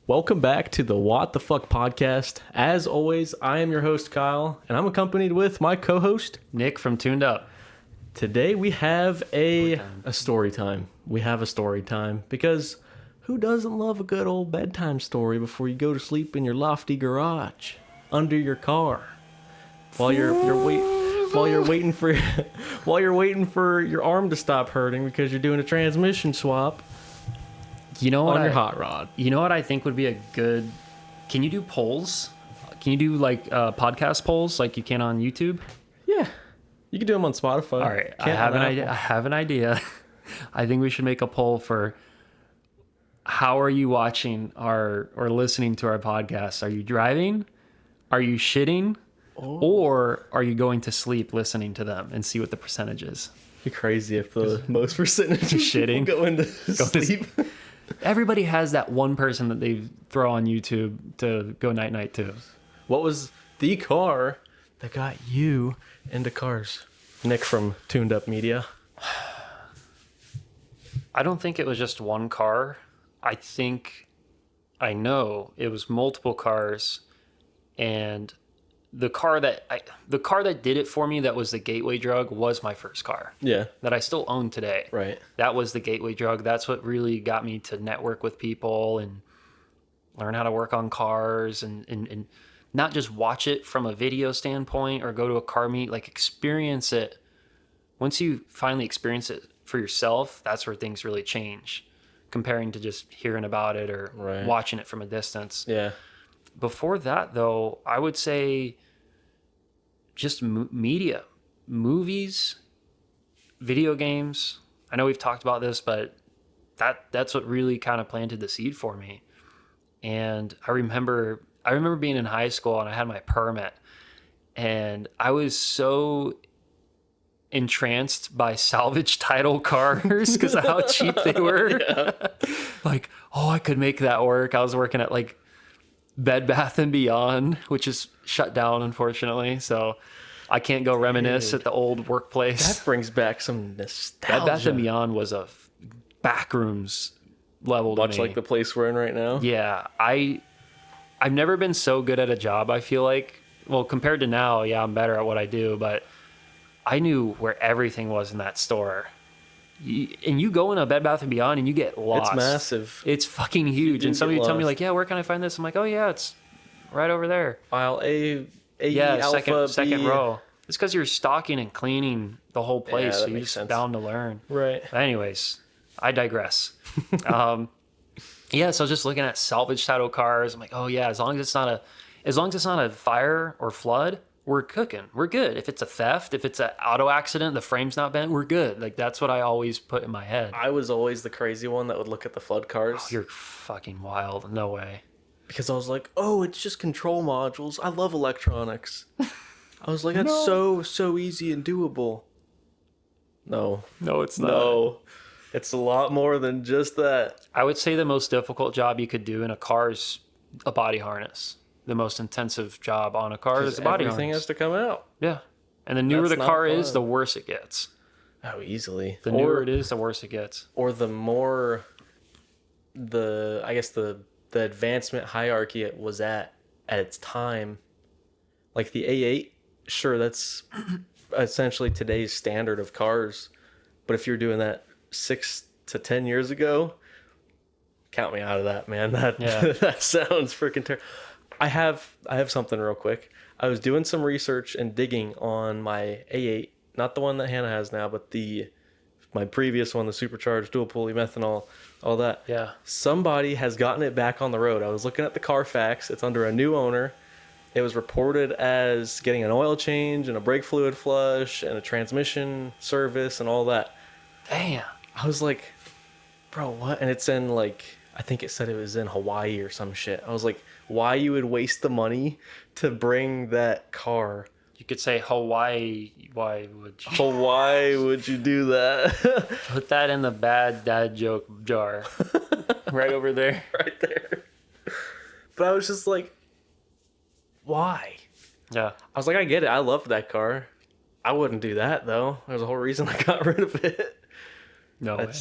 Welcome back to the WOT the Fuck podcast. As always, I am your host, Kyle, and I'm accompanied with my co-host, Nick from Tuned Up. Today we have a story time. We have a story time because who doesn't love a good old bedtime story before you go to sleep in your lofty garage under your car while you're waiting for your arm to stop hurting because you're doing a transmission swap. You know what? On your hot rod. You know what I think would be a good... Can you do polls? Can you do like podcast polls like you can on YouTube? Yeah. You can do them on Spotify. All right. I have an idea. I think we should make a poll for how are you watching or listening to our podcast? Are you driving? Are you shitting? Or are you going to sleep listening to them and see what the percentage is? It'd be crazy if the most percentage of shitting go into sleep. Everybody has that one person that they throw on YouTube to go night-night to. What was the car that got you into cars? Nick from Tuned Up Media. I don't think it was just one car. I know it was multiple cars, and the car that did it for me, that was the gateway drug, was my first car. Yeah. That I still own today. Right. That was the gateway drug. That's what really got me to network with people and learn how to work on cars and not just watch it from a video standpoint or go to a car meet, like experience it. Once you finally experience it for yourself, that's where things really change comparing to just hearing about it or watching it from a distance. Yeah. Before that, though, I would say just media, movies, video games. I know we've talked about this, but that's what really kind of planted the seed for me. And I remember being in high school and I had my permit, and I was so entranced by salvage title cars because of how cheap they were. Yeah. Like, I could make that work. I was working at like Bed Bath & Beyond, which is shut down, unfortunately. So I can't go reminisce at the old workplace. That brings back some nostalgia. Bed Bath & Beyond was a backrooms level to much me. like the place we're in right now. Yeah. I've never been so good at a job, I feel like. Well, compared to now, yeah, I'm better at what I do, but I knew where everything was in that store. And you go in a Bed Bath & Beyond and you get lost. It's massive. It's fucking huge. And somebody tell me like, yeah, where can I find this? I'm like, oh yeah, it's right over there. Aisle A, yeah, Alpha, second B. row. It's because you're stocking and cleaning the whole place. Yeah, So that you're makes just sense. bound to learn. Right. But anyways, I digress. Yeah, so I was just looking at salvage title cars. I'm like, oh yeah, as long as it's not a fire or flood, we're cooking. We're good. If it's a theft, if it's an auto accident, the frame's not bent, we're good. Like, that's what I always put in my head. I was always the crazy one that would look at the flood cars. Oh, you're fucking wild. No way. Because I was like, oh, it's just control modules. I love electronics. I was like, that's so easy and doable. No, it's not. no. It's a lot more than just that. I would say the most difficult job you could do in a car is a body harness. The most intensive job on a car is a body everything harness. has to come out. Yeah. And the newer That's the car not is, fun. the worse it gets. Oh, easily. The newer it is, the worse it gets. Or the more the advancement hierarchy it was at its time. Like the A8, sure, that's essentially today's standard of cars. But if you're doing that 6 to 10 years ago, count me out of that, man. That sounds freaking terrible. I have something real quick. I was doing some research and digging on my A8, not the one that Hannah has now, but my previous one, the supercharged dual pulley methanol, all that. Yeah. Somebody has gotten it back on the road. I was looking at the Carfax. It's under a new owner. It was reported as getting an oil change and a brake fluid flush and a transmission service and all that. Damn. I was like, bro, what? And it's in like, I think it said it was in Hawaii or some shit. I was like, why you would waste the money to bring that car? You could say Hawaii. Why would you? Why would you do that? Put that in the bad dad joke jar. Right over there. Right there. But I was just like, why? Yeah. I was like, I get it. I loved that car. I wouldn't do that, though. There's a whole reason I got rid of it. No way.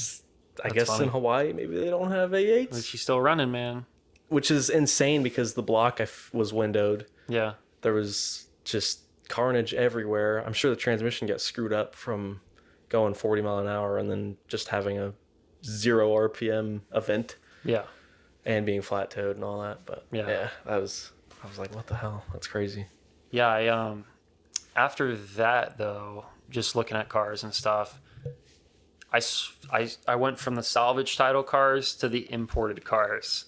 I guess funny. In Hawaii, maybe they don't have A8s. But she's still running, man. which is insane because the block was windowed. Yeah. There was just carnage everywhere. I'm sure the transmission got screwed up from going 40 mile an hour and then just having a 0 RPM event Yeah. and being flat toed and all that. But Yeah. I was like, what the hell? That's crazy. Yeah. After that though, just looking at cars and stuff, I went from the salvage title cars to the imported cars.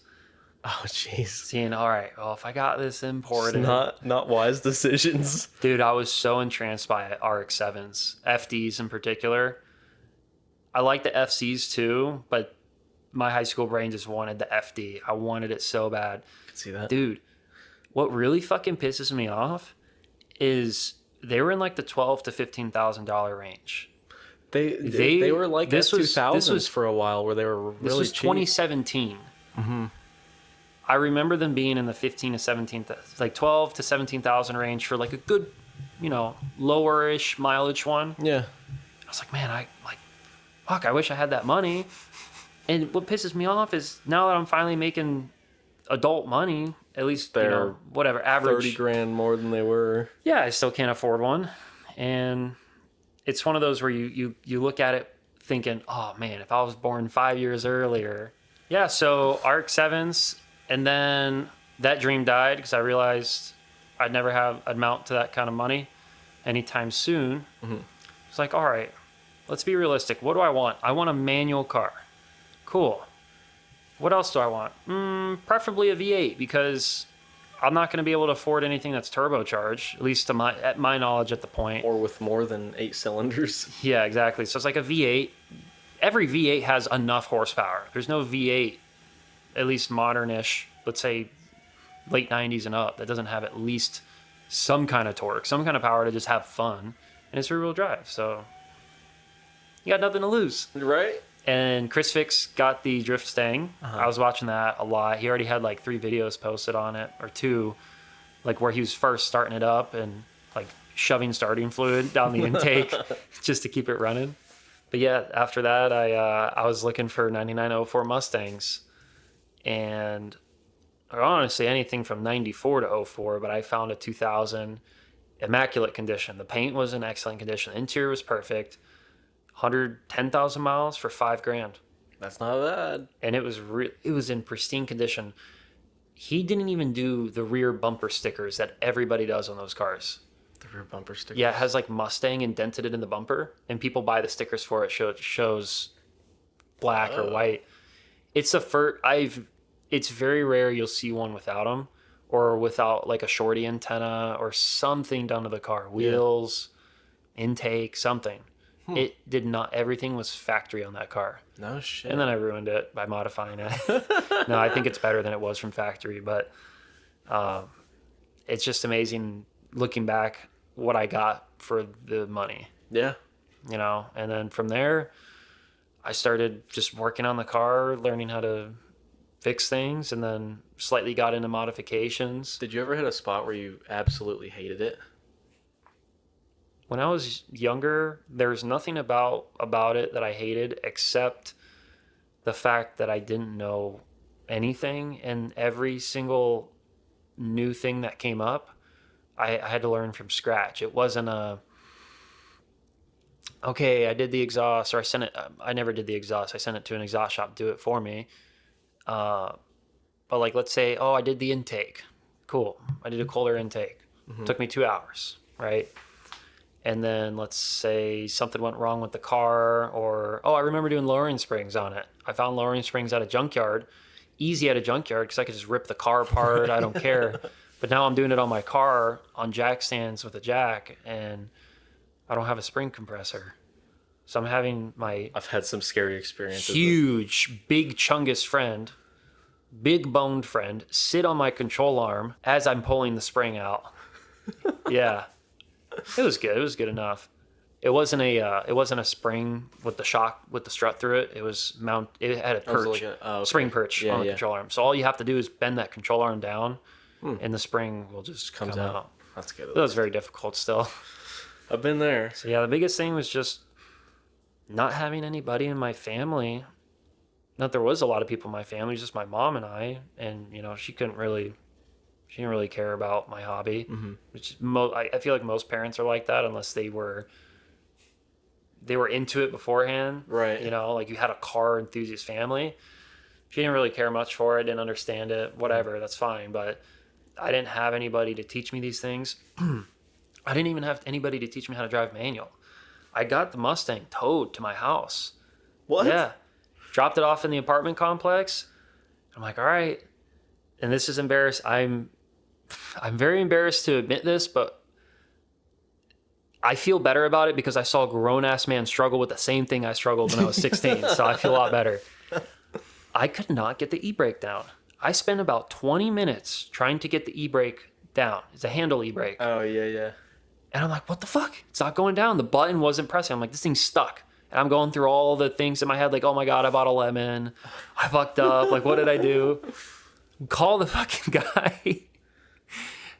Oh, jeez. Seeing, all right, well, if I got this imported, Not wise decisions. dude, I was so entranced by RX-7s, FDs in particular. I like the FCs too, but my high school brain just wanted the FD. I wanted it so bad. I can see that. Dude, what really fucking pisses me off is they were in like the $12,000 to $15,000 range. They were like this S2000s for a while where they were really This was cheap. 2017. Mm-hmm. I remember them being in the 15 to 17, like 12 to 17,000 range for like a good, lower-ish mileage one. Yeah. I was like, man, fuck, I wish I had that money. And what pisses me off is now that I'm finally making adult money, at least, They're whatever, average. 30 grand more than they were. Yeah, I still can't afford one. And it's one of those where you look at it thinking, oh man, if I was born 5 years earlier. Yeah, so RX-7s, and then that dream died because I realized I'd never have amount to that kind of money anytime soon. Mm-hmm. It's like, all right, let's be realistic. What do I want? I want a manual car. Cool. What else do I want? Preferably a V8 because I'm not going to be able to afford anything that's turbocharged, at least at my knowledge at the point. Or with more than 8 cylinders. Yeah, exactly. So it's like a V8. Every V8 has enough horsepower. There's no V8, at least modern-ish, let's say late 90s and up, that doesn't have at least some kind of torque, some kind of power to just have fun. And it's rear-wheel drive, so you got nothing to lose. Right? And Chris Fix got the Drift Stang. Uh-huh. I was watching that a lot. He already had like 3 videos posted on it, or 2, like where he was first starting it up and like shoving starting fluid down the intake just to keep it running. But yeah, after that, I was looking for 9904 Mustangs, and honestly anything from 94 to 04, but I found a 2000, immaculate condition. The paint was in excellent condition. The interior was perfect. 110,000 miles for $5,000. That's not bad. And it was in pristine condition. He didn't even do the rear bumper stickers that everybody does on those cars. The rear bumper stickers? Yeah, it has like Mustang indented in the bumper, and people buy the stickers for it. Shows black or white. It's it's very rare you'll see one without them, or without like a shorty antenna or something done to the car. Wheels, intake, something. It did not. Everything was factory on that car. No shit. And then I ruined it by modifying it. No, I think it's better than it was from factory, but it's just amazing looking back what I got for the money. Yeah. And then from there, I started just working on the car, learning how to fix things, and then slightly got into modifications. Did you ever hit a spot where you absolutely hated it? When I was younger, there's nothing about it that I hated except the fact that I didn't know anything, and every single new thing that came up, I had to learn from scratch. It wasn't okay, I did the exhaust, or I never did the exhaust. I sent it to an exhaust shop to do it for me. But like, let's say, I did the intake. Cool. I did a Kohler intake. Mm-hmm. Took me 2 hours, right? And then let's say something went wrong with the car, or, I remember doing lowering springs on it. I found lowering springs at a junkyard, easy at a junkyard, because I could just rip the car apart. I don't care. But now I'm doing it on my car on jack stands with a jack, and I don't have a spring compressor. So I'm having I've had some scary experiences. Huge, big chungus friend, big boned friend, sit on my control arm as I'm pulling the spring out. Yeah. It was good. It was good enough. It wasn't a spring with the shock with the strut through it. It was It had a perch, spring perch on the control arm. So all you have to do is bend that control arm down, and the spring will just come out. That's good. That was very difficult still. I've been there. So yeah, the biggest thing was just not having anybody in my family not there was a lot of people in my family, just my mom and I, and she didn't really care about my hobby, which I feel like most parents are like that unless they were into it beforehand. Right. Like you had a car enthusiast family. She didn't really care much for it, didn't understand it, whatever, that's fine. But I didn't have anybody to teach me these things. I didn't even have anybody to teach me how to drive manual. I got the Mustang towed to my house. What? Yeah. Dropped it off in the apartment complex. I'm like, all right. And this is I'm very embarrassed to admit this, but I feel better about it because I saw a grown-ass man struggle with the same thing I struggled when I was 16. So I feel a lot better. I could not get the e-brake down. I spent about 20 minutes trying to get the e-brake down. It's a handle e-brake. Oh, yeah. And I'm like, what the fuck? It's not going down. The button wasn't pressing. I'm like, this thing's stuck. And I'm going through all the things in my head, like, oh my God, I bought a lemon. I fucked up. Like, what did I do? Call the fucking guy.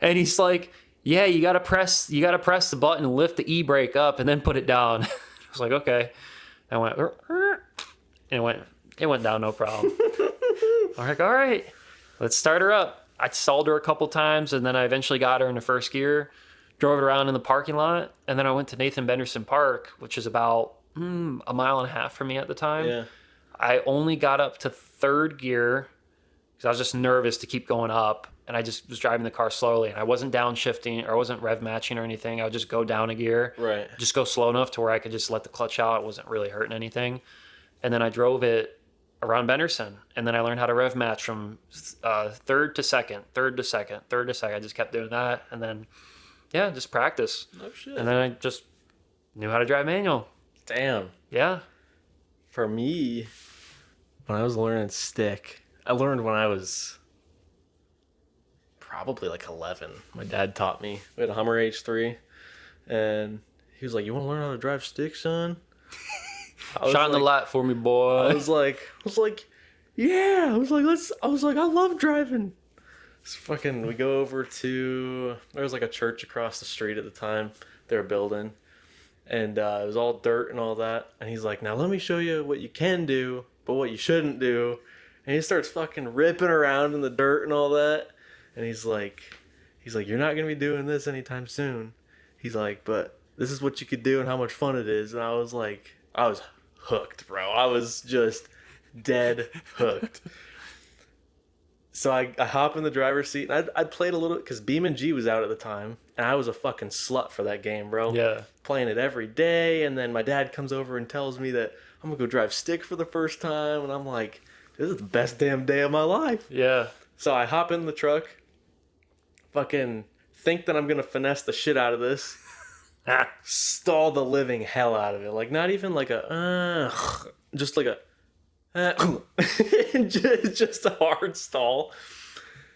And he's like, yeah, you gotta press the button, lift the e-brake up, and then put it down. I was like, okay. I went, and it went down, no problem. I'm like, all right, let's start her up. I stalled her a couple times, and then I eventually got her into first gear, drove it around in the parking lot, and then I went to Nathan Benderson Park, which is about a mile and a half from me at the time. Yeah. I only got up to third gear because I was just nervous to keep going up, and I just was driving the car slowly, and I wasn't downshifting or I wasn't rev matching or anything. I would just go down a gear, Right. just go slow enough to where I could just let the clutch out. It wasn't really hurting anything. And then I drove it around Benderson, and then I learned how to rev match from third to second. I just kept doing that, and then just practice. Oh shit. And then I just knew how to drive manual. Damn. Yeah. For me, when I was learning stick, I learned when I was probably like 11. My dad taught me. We had a Hummer H3, and he was like, "You want to learn how to drive stick, son?" Shine the light for me, boy. I was like, yeah. I was like, I love driving. So we go over to, there was like a church across the street at the time they were building, and it was all dirt and all that. And he's like, now let me show you what you can do, but what you shouldn't do. And he starts fucking ripping around in the dirt and all that. And he's like, you're not gonna be doing this anytime soon. He's like, but this is what you could do and how much fun it is. And I was hooked, bro. I was just dead hooked. So I hop in the driver's seat, and I played a little, because Beam & G was out at the time, and I was a fucking slut for that game, bro. Yeah. Playing it every day, and then my dad comes over and tells me that I'm going to go drive stick for the first time, and I'm like, this is the best damn day of my life. Yeah. So I hop in the truck, fucking think that I'm going to finesse the shit out of this, stall the living hell out of it. Like, not even like just like a, just a hard stall.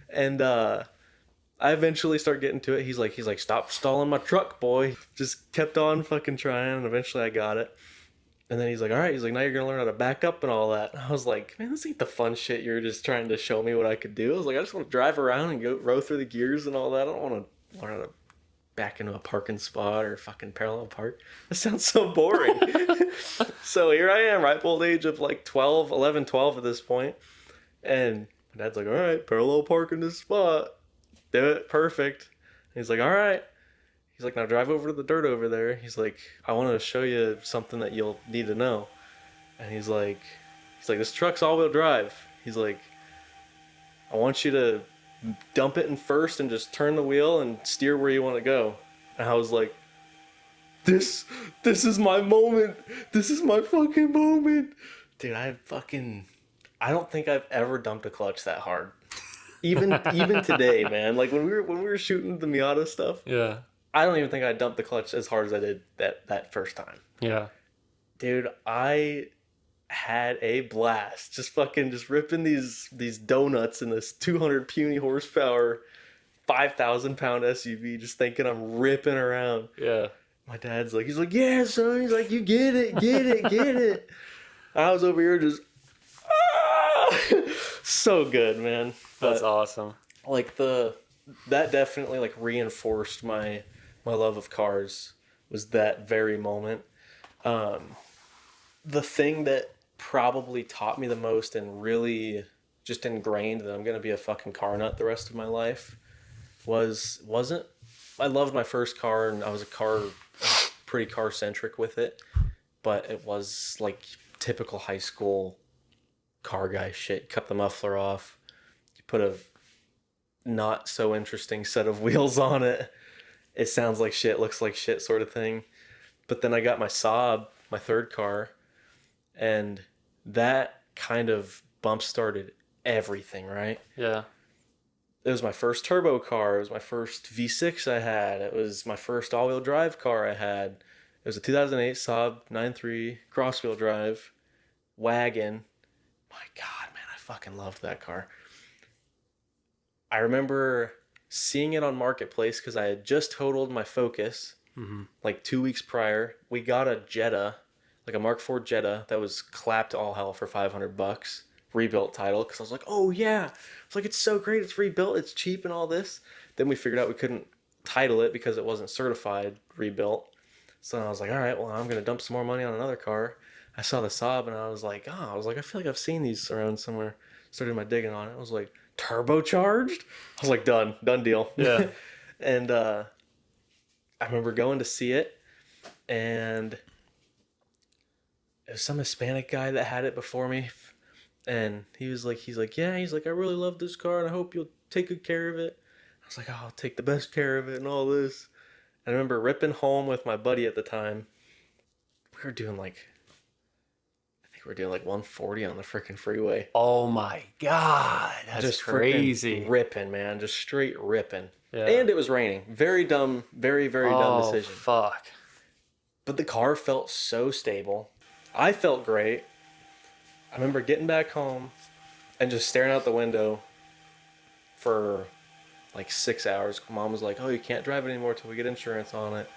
And I eventually start getting to it. He's like, stop stalling my truck, boy. Just kept on fucking trying, and eventually I got it. And then he's like, all right. He's like, now you're gonna learn how to back up and all that. And I was like, man, this ain't the fun shit. You're just trying to show me what I could do. I was like, I just want to drive around and go row through the gears and all that. I don't want to learn how to back into a parking spot or fucking parallel park. That sounds so boring. So here I am, ripe old age of like 12 at this point. And my dad's like, all right, parallel park in this spot. Do it, perfect. And he's like, all right. He's like, now drive over to the dirt over there. He's like, I want to show you something that you'll need to know. And he's like, this truck's all-wheel drive. He's like, I want you to dump it in first and just turn the wheel and steer where you want to go. And I was like, this is my moment. This is my fucking moment. Dude, I don't think I've ever dumped a clutch that hard. Even today, man. Like when we were shooting the Miata stuff. Yeah. I don't even think I dumped the clutch as hard as I did that first time. Yeah. Dude, I had a blast. Just ripping these donuts in this 200 puny horsepower, 5,000 pound SUV, just thinking I'm ripping around. Yeah. My dad's like, he's like, yeah, son. He's like, you get it. I was over here just, so good, man. That's awesome. Like that definitely like reinforced my love of cars was that very moment. The thing that probably taught me the most and really just ingrained that I'm gonna be a fucking car nut the rest of my life wasn't I loved my first car and I was pretty car centric with it, but it was like typical high school car guy shit. Cut the muffler off, you put a not so interesting set of wheels on it. It sounds like shit, looks like shit sort of thing. But then I got my Saab, my third car, and that kind of bump started everything, right? Yeah. It was my first turbo car. It was my first V6 I had. It was my first all-wheel drive car I had. It was a 2008 Saab 9.3 cross-wheel drive wagon. My God, man, I fucking loved that car. I remember seeing it on Marketplace because I had just totaled my Focus like 2 weeks prior. We got a Jetta, like a Mark IV Jetta that was clapped all hell for $500, rebuilt title. Because I was like, oh yeah, it's like it's so great, it's rebuilt, it's cheap and all this. Then we figured out we couldn't title it because it wasn't certified rebuilt. So I was like, all right, well I'm gonna dump some more money on another car. I saw the Saab and I was like, I feel like I've seen these around somewhere. Started my digging on it. I was like, turbocharged? I was like, done deal. Yeah. And I remember going to see it, and it was some Hispanic guy that had it before me, and he's like, I really love this car, and I hope you'll take good care of it. I was like, oh, I'll take the best care of it and all this. And I remember ripping home with my buddy at the time. We were doing like 140 on the freaking freeway. Oh my God, that's just crazy. Ripping, man, just straight ripping. Yeah. And it was raining. Very dumb, very dumb decision. Fuck. But the car felt so stable. I felt great. I remember getting back home and just staring out the window for like 6 hours. Mom was like, oh, you can't drive it anymore till we get insurance on it.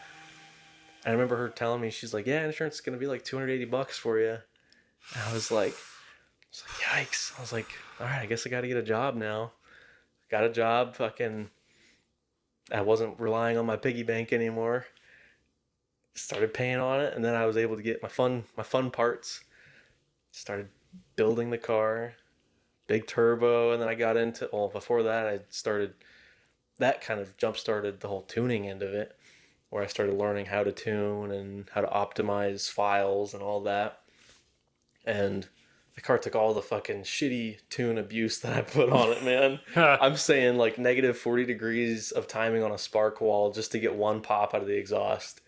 And I remember her telling me, she's like, yeah, insurance is going to be like $280 for you. And I was like, yikes. I was like, all right, I guess I got to get a job now. Got a job, fucking, I wasn't relying on my piggy bank anymore. Started paying on it, and then I was able to get my fun parts. Started building the car, big turbo, and then I got into, well, before that, that kind of jump-started the whole tuning end of it, where I started learning how to tune and how to optimize files and all that. And the car took all the fucking shitty tune abuse that I put on it, man. I'm saying like negative 40 degrees of timing on a spark wall just to get one pop out of the exhaust,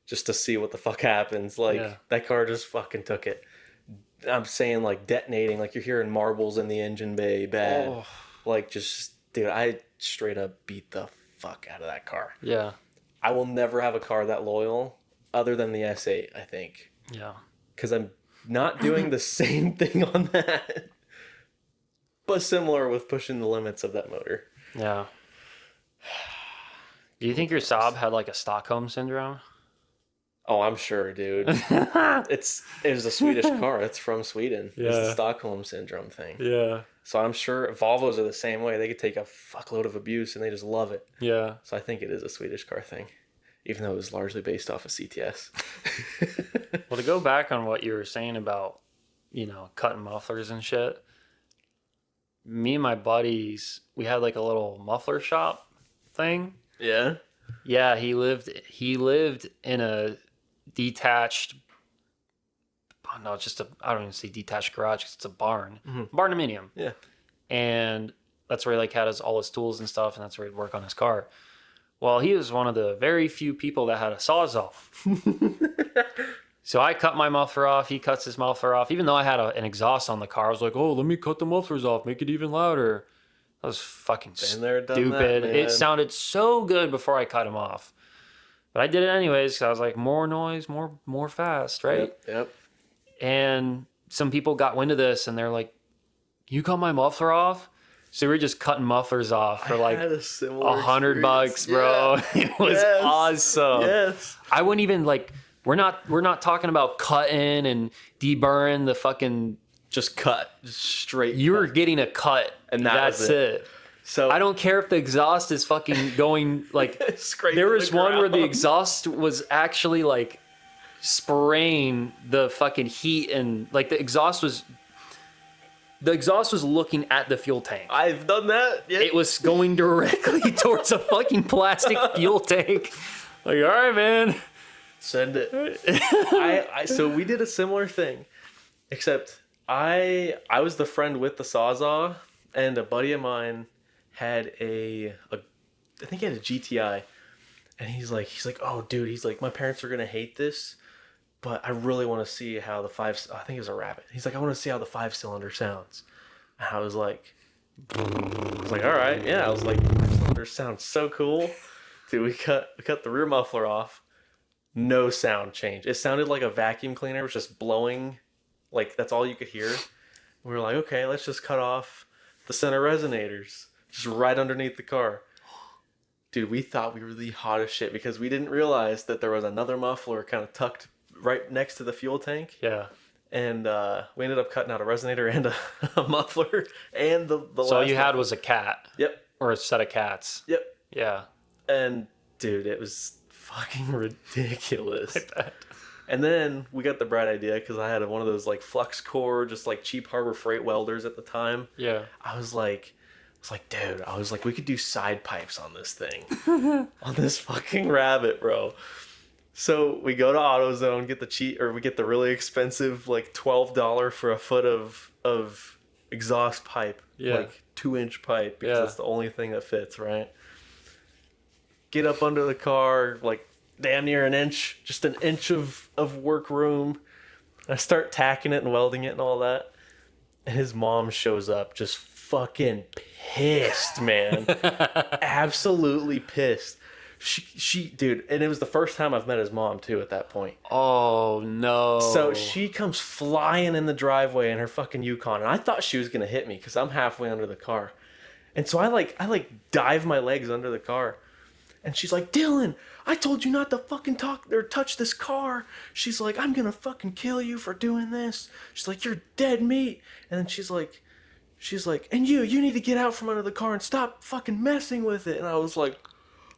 just to see what the fuck happens. Like, that car just fucking took it. I'm saying like detonating, like you're hearing marbles in the engine bay bad. Oh. Like just, dude, I straight up beat the fuck out of that car. Yeah. I will never have a car that loyal other than the S8, I think. Yeah. Because I'm not doing the same thing on that, but similar with pushing the limits of that motor. Yeah. Do you think your Saab had like a Stockholm syndrome? Oh, I'm sure, dude. It was a Swedish car. It's from Sweden. Yeah. It's the Stockholm syndrome thing. Yeah. So I'm sure Volvos are the same way. They could take a fuckload of abuse and they just love it. Yeah. So I think it is a Swedish car thing, even though it was largely based off of CTS. Well, to go back on what you were saying about, cutting mufflers and shit, me and my buddies, we had like a little muffler shop thing. Yeah? Yeah, he lived in a detached, I don't even say detached garage, it's a barn. Mm-hmm. Barndominium. Yeah. And that's where he like had all his tools and stuff, and that's where he'd work on his car. Well, he was one of the very few people that had a Sawzall. So I cut my muffler off. He cuts his muffler off. Even though I had an exhaust on the car, I was like, oh, let me cut the mufflers off, make it even louder. That was fucking stupid. It sounded so good before I cut him off. But I did it anyways because I was like, more noise, more fast, right? Yep. And some people got wind of this, and they're like, you cut my muffler off? So we were just cutting mufflers off for like $100, bro. Yes. It was awesome. Yes. I wouldn't even like. We're not talking about cutting and deburring the fucking. Just cut, just straight. You were getting a cut, and that's it. So I don't care if the exhaust is fucking going like. There was one where the exhaust was actually like spraying the fucking heat, and like the exhaust was looking at the fuel tank. I've done that. Yeah. It was going directly towards a fucking plastic fuel tank. Like, all right, man. Send it. So we did a similar thing, except I was the friend with the Sawzall, and a buddy of mine had I think he had a GTI, and he's like, oh dude, he's like, my parents are gonna hate this, but I really want to see how I think it was a Rabbit. He's like, I want to see how the 5-cylinder sounds. And I was like, all right, yeah. I was like, 5-cylinder sounds so cool. Dude, we cut the rear muffler off. No sound change. It sounded like a vacuum cleaner was just blowing. Like, that's all you could hear. We were like, okay, let's just cut off the center resonators. Just right underneath the car. Dude, we thought we were the hottest shit because we didn't realize that there was another muffler kind of tucked right next to the fuel tank. Yeah. And we ended up cutting out a resonator and a muffler and the So all you had muffler. was a cat. Yep. Or a set of cats. Yep. Yeah. And dude, it was fucking ridiculous. I bet. And then we got the bright idea because I had one of those like flux core, just like cheap Harbor Freight welders at the time. Yeah. I was like, dude, we could do side pipes on this thing, on this fucking Rabbit, bro. So we go to AutoZone, we get the really expensive like $12 for a foot of exhaust pipe, Yeah. like 2-inch pipe, because Yeah. that's the only thing that fits, right? Get up under the car, like damn near an inch, just an inch of work room. I start tacking it and welding it and all that. And his mom shows up just fucking pissed, man. Absolutely pissed. She, dude, and it was the first time I've met his mom too at that point. Oh, no. So she comes flying in the driveway in her fucking Yukon, and I thought she was gonna hit me because I'm halfway under the car. And so I dive my legs under the car. And she's like, Dylan, I told you not to fucking talk or touch this car. She's like, I'm gonna fucking kill you for doing this. She's like, you're dead meat. And then she's like, and you need to get out from under the car and stop fucking messing with it. And I was like,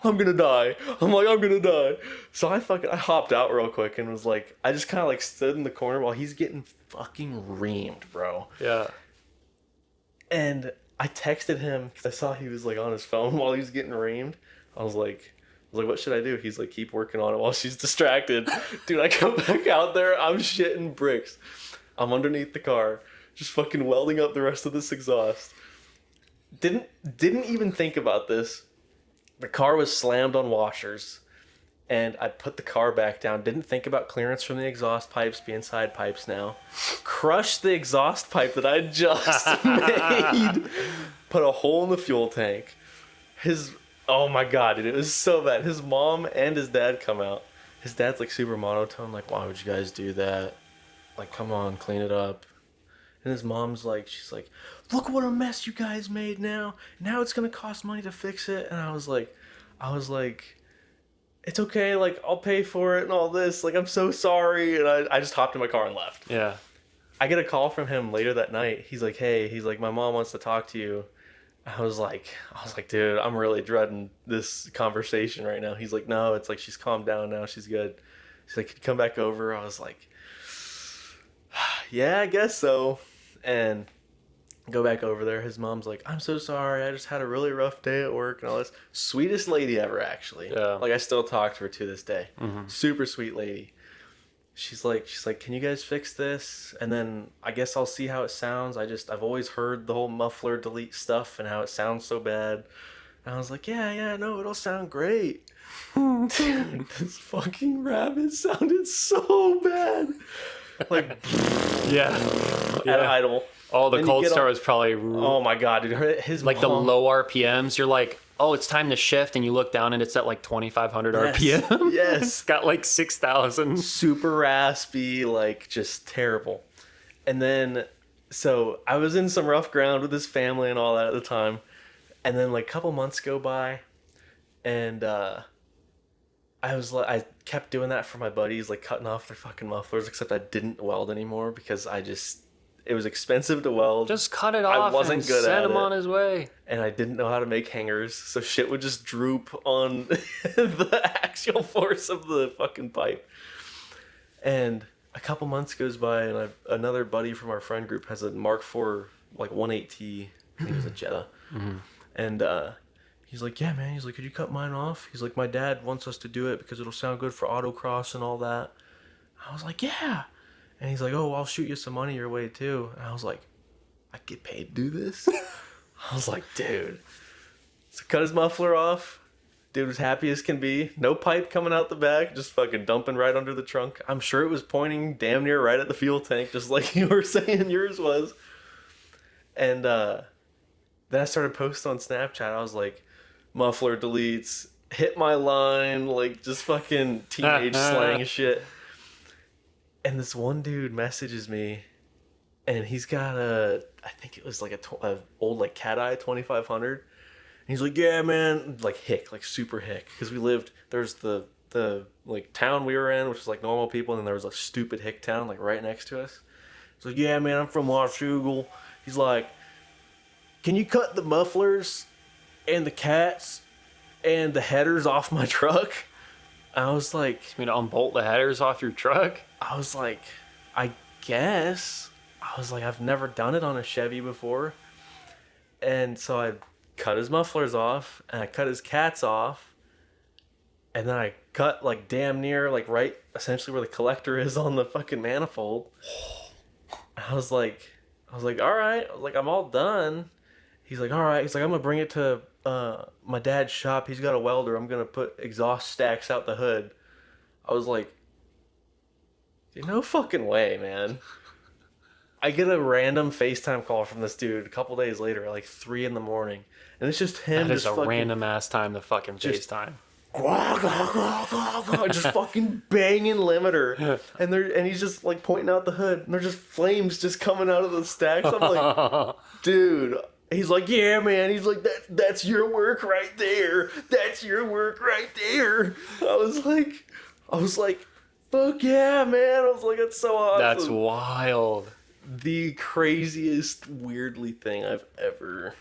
I'm gonna die. I'm gonna die. So I hopped out real quick and was like, I just kind of like stood in the corner while he's getting fucking reamed, bro. Yeah. And I texted him because I saw he was like on his phone while he was getting reamed. I was like, what should I do? He's like, keep working on it while she's distracted. Dude, I come back out there, I'm shitting bricks. I'm underneath the car, just fucking welding up the rest of this exhaust. Didn't even think about this. The car was slammed on washers, and I put the car back down. Didn't think about clearance from the exhaust pipes being side pipes now. Crushed the exhaust pipe that I just made. Put a hole in the fuel tank. Oh my god, dude, it was so bad. His mom and his dad come out. His dad's like super monotone, like, why would you guys do that? Like, come on, clean it up. And his mom's like, she's like, look what a mess you guys made now. Now it's gonna cost money to fix it. And I was like, it's okay, like, I'll pay for it and all this. Like, I'm so sorry. And I just hopped in my car and left. Yeah. I get a call from him later that night. He's like, hey, my mom wants to talk to you. I was like, dude, I'm really dreading this conversation right now. He's like, no, it's like she's calmed down now. She's good. He's like, could you come back over? I was like, yeah, I guess so. And go back over there. His mom's like, I'm so sorry. I just had a really rough day at work and all this. Sweetest lady ever, actually. Yeah. Like, I still talk to her to this day. Mm-hmm. Super sweet lady. She's like, can you guys fix this? And then I guess I'll see how it sounds. I've always heard the whole muffler delete stuff and how it sounds so bad. And I was like, yeah, no, it'll sound great. Dude, this fucking Rabbit sounded so bad. Like, Yeah. at idle. Oh, the Then you cold get start all- was probably Oh my god, dude. His like the mom- low RPMs. You're like, oh, it's time to shift, and you look down and it's at like 2,500 Yes. RPM. Yes. It's got like 6,000. Super raspy, like just terrible. And then, so I was in some rough ground with his family and all that at the time. And then like a couple months go by, and I kept doing that for my buddies, like cutting off their fucking mufflers, except I didn't weld anymore because it was expensive to weld. Just cut it off. wasn't and good send at him it. on his way. And I didn't know how to make hangers, so shit would just droop on the axial force of the fucking pipe. And a couple months goes by, and another buddy from our friend group has a Mark IV, like 1.8T. I think it was a Jetta. And he's like, yeah, man. He's like, could you cut mine off? He's like, my dad wants us to do it because it'll sound good for autocross and all that. I was like, yeah. And he's like, oh, I'll shoot you some money your way too. And I was like, I get paid to do this? I was like, dude. So cut his muffler off. Dude was happy as can be. No pipe coming out the back, just fucking dumping right under the trunk. I'm sure it was pointing damn near right at the fuel tank, just like you were saying yours was. And then I started posting on Snapchat. I was like, muffler deletes, hit my line, like just fucking teenage slang shit. And this one dude messages me, and he's got I think it was like a old like Cat Eye 2500. He's like, yeah, man, like hick, like super hick. Because there's the like town we were in, which is like normal people, and then there was a stupid hick town like right next to us. He's like, yeah, man, I'm from Washougal. He's like, can you cut the mufflers and the cats and the headers off my truck? I was like, You mean to unbolt the headers off your truck? I was like, I guess. I was like, I've never done it on a Chevy before. And so I cut his mufflers off, and I cut his cats off, and then I cut like damn near like right essentially where the collector is on the fucking manifold. I was like, all right. I was like, I'm all done. He's like, all right. He's like, I'm gonna bring it to my dad's shop. He's got a welder. I'm gonna put exhaust stacks out the hood. I was like, no fucking way, man. I get a random FaceTime call from this dude a couple days later, like 3 a.m, and it's just him. That is just a random ass time to fucking just- FaceTime. just fucking banging limiter, and he's just like pointing out the hood, and there's just flames just coming out of the stacks. I'm like, dude. He's like, yeah, man. He's like, that's your work right there. That's your work right there. I was like, fuck yeah, man. I was like, that's so awesome. That's wild. The craziest weirdly thing I've ever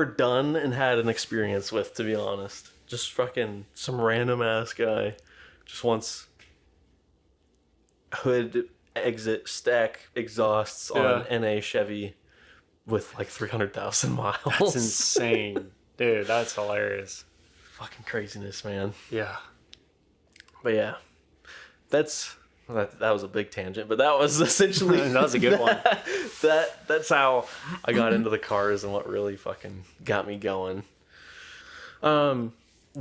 done and had an experience with, to be honest. Just fucking some random ass guy just wants hood exit stack exhausts on NA Chevy with like 300,000 miles. That's insane. Dude, that's hilarious. Fucking craziness, man. Yeah. But yeah, that was a big tangent, but that was essentially That was a good one. That's how I got into the cars and what really fucking got me going. Do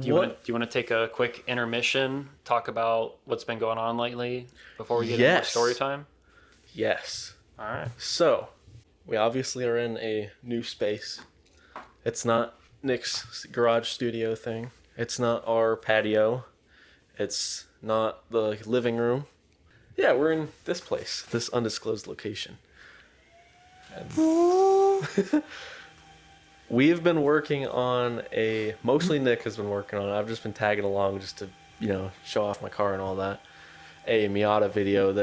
you want to take a quick intermission, talk about what's been going on lately before we get into story time? Yes. All right. So, we obviously are in a new space. It's not Nick's garage studio thing. It's not our patio. It's not the living room. Yeah, we're in this place, this undisclosed location. And we've been working on mostly Nick has been working on it. I've just been tagging along just to, show off my car and all that. A Miata video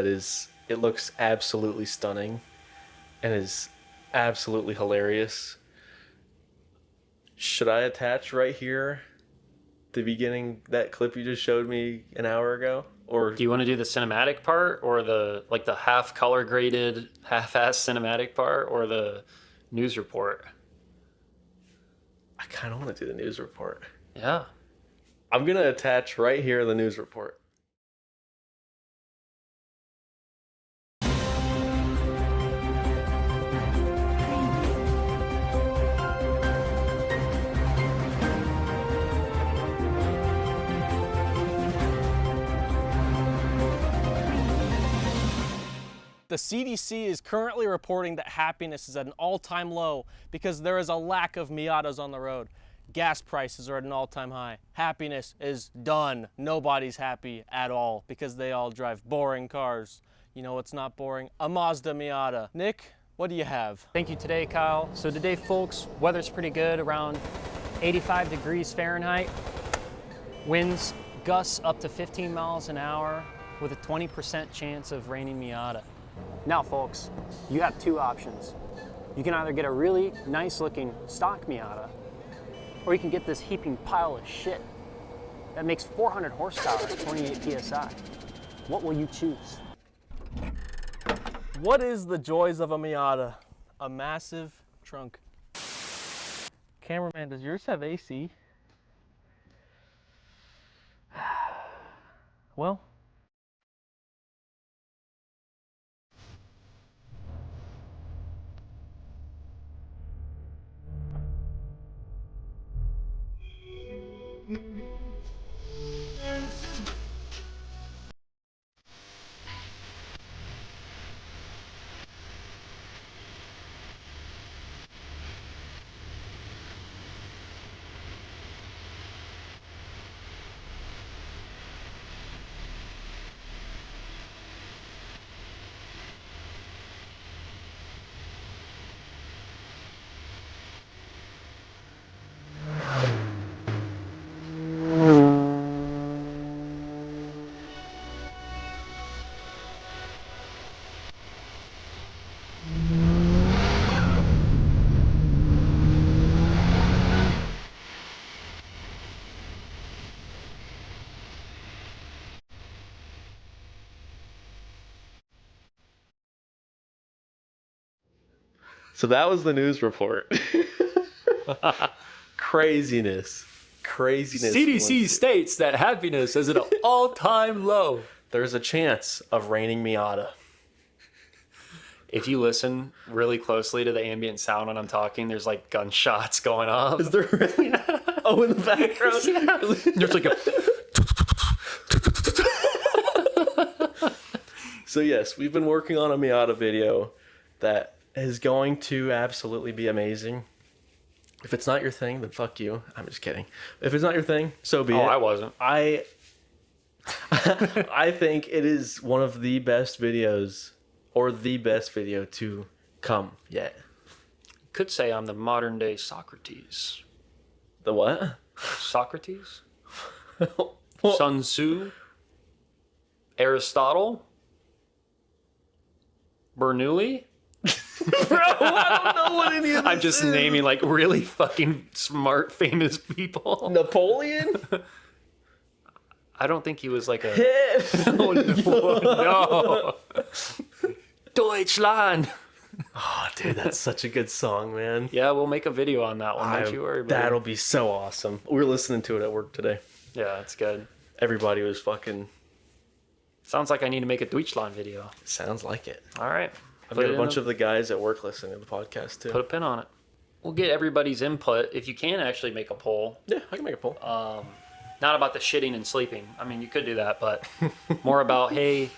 it looks absolutely stunning and is absolutely hilarious. Should I attach right here the beginning, that clip you just showed me an hour ago? Or do you want to do the cinematic part, or the half color graded, half-ass cinematic part, or the news report? I kind of want to do the news report. Yeah. I'm going to attach right here the news report. The CDC is currently reporting that happiness is at an all-time low because there is a lack of Miatas on the road. Gas prices are at an all-time high. Happiness is done. Nobody's happy at all because they all drive boring cars. You know what's not boring? A Mazda Miata. Nick, what do you have? Thank you today, Kyle. So today, folks, weather's pretty good, around 85 degrees Fahrenheit. Winds gusts up to 15 miles an hour with a 20% chance of raining Miata. Now, folks, you have two options. You can either get a really nice looking stock Miata, or you can get this heaping pile of shit that makes 400 horsepower at 28 PSI. What will you choose? What is the joys of a Miata? A massive trunk. Cameraman, does yours have AC? Well. So that was the news report. Craziness. CDC states that happiness is at an all-time low. There's a chance of raining Miata. If you listen really closely to the ambient sound when I'm talking, there's like gunshots going off. Is there really? Oh, in the background? Yeah. There's like a... So yes, we've been working on a Miata video that is going to absolutely be amazing. If it's not your thing, then fuck you. I'm just kidding. If it's not your thing, so be it. I wasn't. I think it is one of the best videos, or the best video to come yet. Could say I'm the modern day Socrates. The what? Socrates? Well, Sun Tzu? Aristotle? Bernoulli? bro, I don't know what any of this I'm just is. naming like really fucking smart, famous people. Napoleon? I don't think he was like a... Hit. No. Deutschland. Oh, dude, that's such a good song, man. Yeah, we'll make a video on that one. Don't you worry about That'll it. be so awesome. We were listening to it at work today. Yeah, it's good. Everybody was fucking... Sounds like I need to make a Deutschland video. Sounds like it. All right. I've got a bunch of the guys at work listening to the podcast, too. Put a pin on it. We'll get everybody's input. If you can actually make a poll, Yeah, I can make a poll. not about the shitting and sleeping. I mean, you could do that, but more about, hey,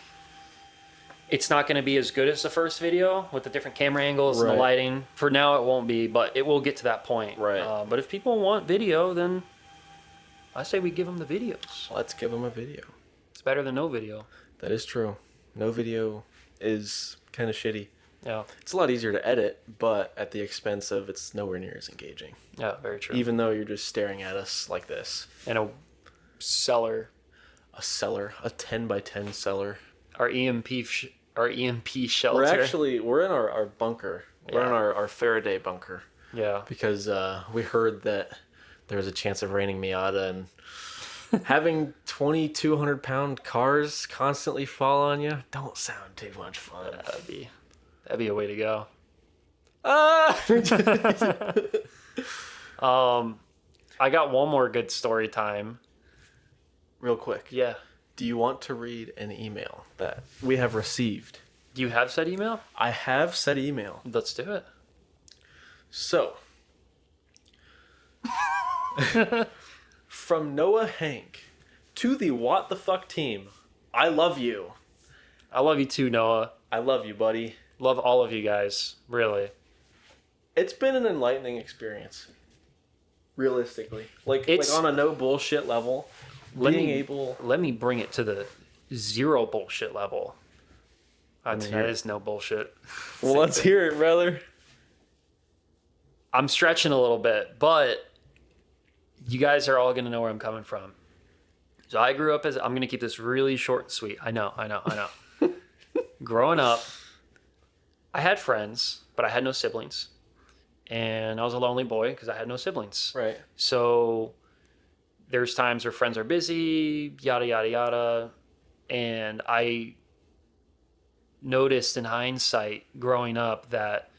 it's not going to be as good as the first video with the different camera angles and the Right. lighting. For now, it won't be, but it will get to that point. Right. But if people want video, then I say we give them the videos. Let's give them a video. It's better than no video. That is true. No video is kind of shitty. Yeah. It's a lot easier to edit, but at the expense of it's nowhere near as engaging. Yeah, very true. Even though you're just staring at us like this. And a cellar. A cellar, a 10 by 10 cellar. Our EMP shelter. We're in our bunker. We're in Yeah. our Faraday bunker. Yeah. Because we heard that there was a chance of raining Miata, and having 2,200-pound cars constantly fall on you don't sound too much fun. That'd be a way to go. Ah! I got one more good story time. Real quick. Yeah. Do you want to read an email that we have received? Do you have said email? I have said email. Let's do it. So, from Noah Hank to the What the Fuck team, I love you. I love you too, Noah. I love you, buddy. Love all of you guys. Really. It's been an enlightening experience. Realistically. Like on a no bullshit level. Let me bring it to the zero bullshit level. I mean, that is no bullshit. Well, let's hear it, brother. I'm stretching a little bit, but you guys are all going to know where I'm coming from. So I grew up I'm going to keep this really short and sweet. I know. Growing up, I had friends, but I had no siblings. And I was a lonely boy because I had no siblings. Right. So there's times where friends are busy, yada, yada, yada. And I noticed in hindsight growing up that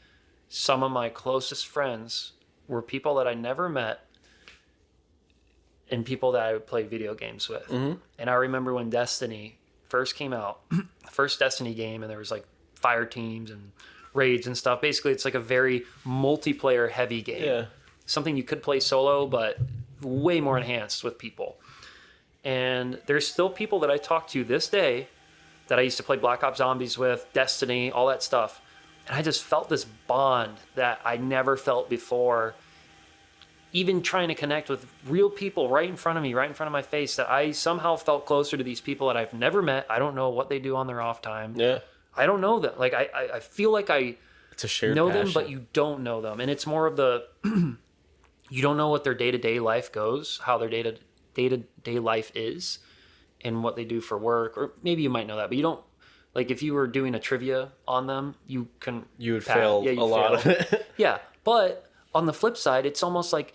some of my closest friends were people that I never met and people that I would play video games with. And I remember when Destiny first came out, first Destiny game, and there was like fire teams and raids and stuff. Basically, it's like a very multiplayer heavy game. Yeah. Something you could play solo, but way more enhanced with people. And there's still people that I talk to this day that I used to play Black Ops Zombies with, Destiny, all that stuff. And I just felt this bond that I never felt before. Even trying to connect with real people right in front of me, right in front of my face, that I somehow felt closer to these people that I've never met. I don't know what they do on their off time. Yeah. I don't know them. Like, I feel like I It's a shared know passion. them, but you don't know them. And it's more of the, you don't know what their day-to-day life goes, how their day-to-day life is, and what they do for work. Or maybe you might know that, but you don't, like if you were doing a trivia on them, you would fail a lot of it. Yeah. But on the flip side, it's almost like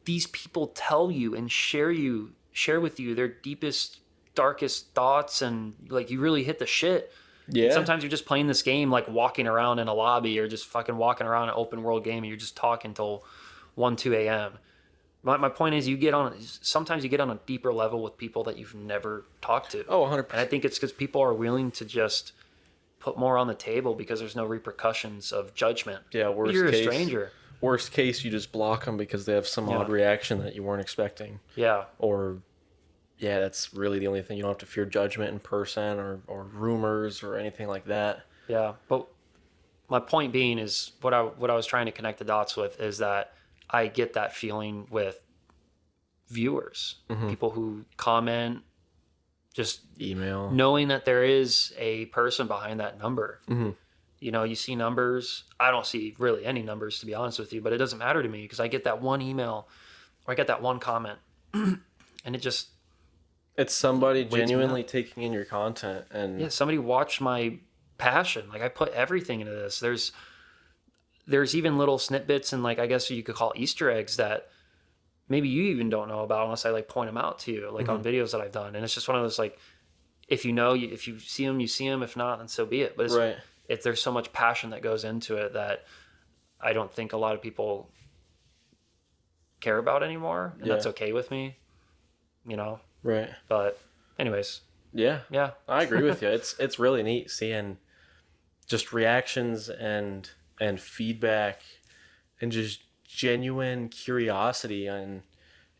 these people tell you and share with you their deepest, darkest thoughts, and like you really hit the shit. Yeah. Sometimes you're just playing this game, like walking around in a lobby or just fucking walking around an open world game, and you're just talking till 1, 2 a.m. My point is, sometimes you get on a deeper level with people that you've never talked to. Oh, 100%. And I think it's because people are willing to just put more on the table because there's no repercussions of judgment. Yeah, You're a stranger. Worst case, you just block them because they have some odd reaction that you weren't expecting. Yeah. Or, yeah, that's really the only thing. You don't have to fear judgment in person or rumors or anything like that. Yeah. But my point being is what I was trying to connect the dots with is that I get that feeling with viewers, people who comment, just Email. knowing that there is a person behind that number. You know, you see numbers. I don't see really any numbers, to be honest with you, but it doesn't matter to me because I get that one email or I get that one comment and it just... It's somebody me genuinely taking in your content. And Yeah, somebody watched my passion. Like I put everything into this. There's even little snippets and like, I guess you could call Easter eggs that maybe you even don't know about unless I like point them out to you, like on videos that I've done. And it's just one of those, like, if you know, if you see them, you see them. If not, then so be it. But there's so much passion that goes into it that I don't think a lot of people care about anymore. And that's okay with me, you know? Right. But anyways. Yeah. Yeah. I agree with you. It's really neat seeing just reactions and feedback and just genuine curiosity in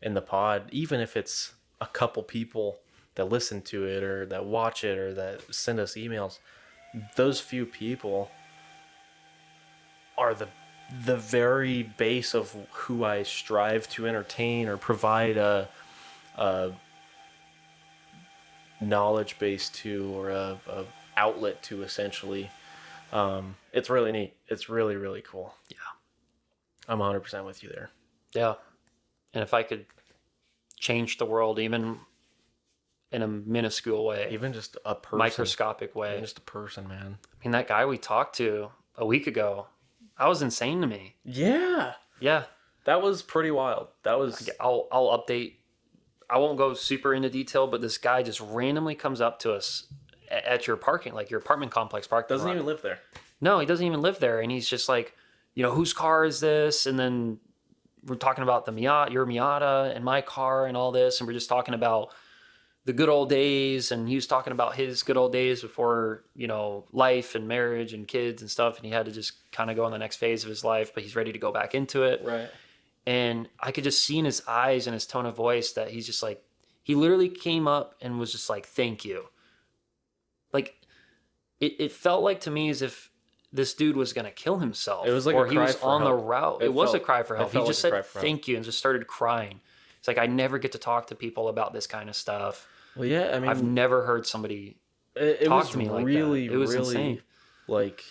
the pod, even if it's a couple people that listen to it or that watch it or that send us emails. Those few people are the very base of who I strive to entertain or provide a knowledge base to, or a outlet to, essentially. It's really neat. It's really, really cool. Yeah. I'm 100% with you there. Yeah. And if I could change the world even in a minuscule way, Even just a person. microscopic way. Even just a person, man. I mean, that guy we talked to a week ago, that was insane to me. Yeah. Yeah. That was pretty wild. That was... I'll update. I won't go super into detail, but this guy just randomly comes up to us at your parking, like your apartment complex parking Doesn't lot. even live there. No, he doesn't even live there. And he's just like, you know, whose car is this? And then we're talking about your Miata and my car and all this. And we're just talking about the good old days. And he was talking about his good old days before, you know, life and marriage and kids and stuff. And he had to just kind of go on the next phase of his life, but he's ready to go back into it. Right. And I could just see in his eyes and his tone of voice that he's just like, he literally came up and was just like, thank you. Like, it felt like to me as if this dude was going to kill himself. It was like or a he cry was for on the help. route. It It was a felt- cry for it help. He felt just like a said, cry for help. thank you, and just started crying. It's like, I never get to talk to people about this kind of stuff. Well, yeah, I mean... I've never heard somebody it talk was to me like really, that. It was really, insane. like,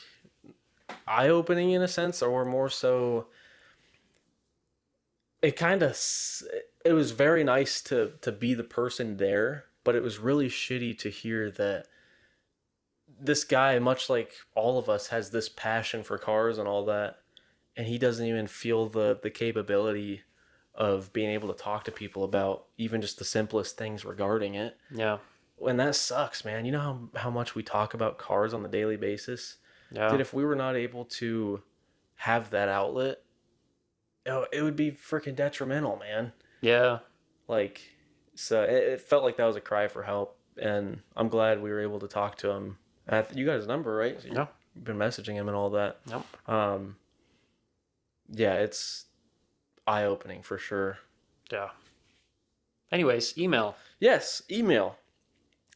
eye-opening in a sense, or more so... It was very nice to be the person there, but it was really shitty to hear that this guy, much like all of us, has this passion for cars and all that, and he doesn't even feel the capability of being able to talk to people about even just the simplest things regarding it. Yeah. and that sucks, man. You know how much we talk about cars on the daily basis? Yeah. Dude, if we were not able to have that outlet, it would be freaking detrimental, man. Yeah. Like, so it felt like that was a cry for help, and I'm glad we were able to talk to him. You got his number, right? So Yeah. you've been messaging him and all that. Yep. Yeah, it's eye-opening for sure. Yeah. Anyways, email. Yes, email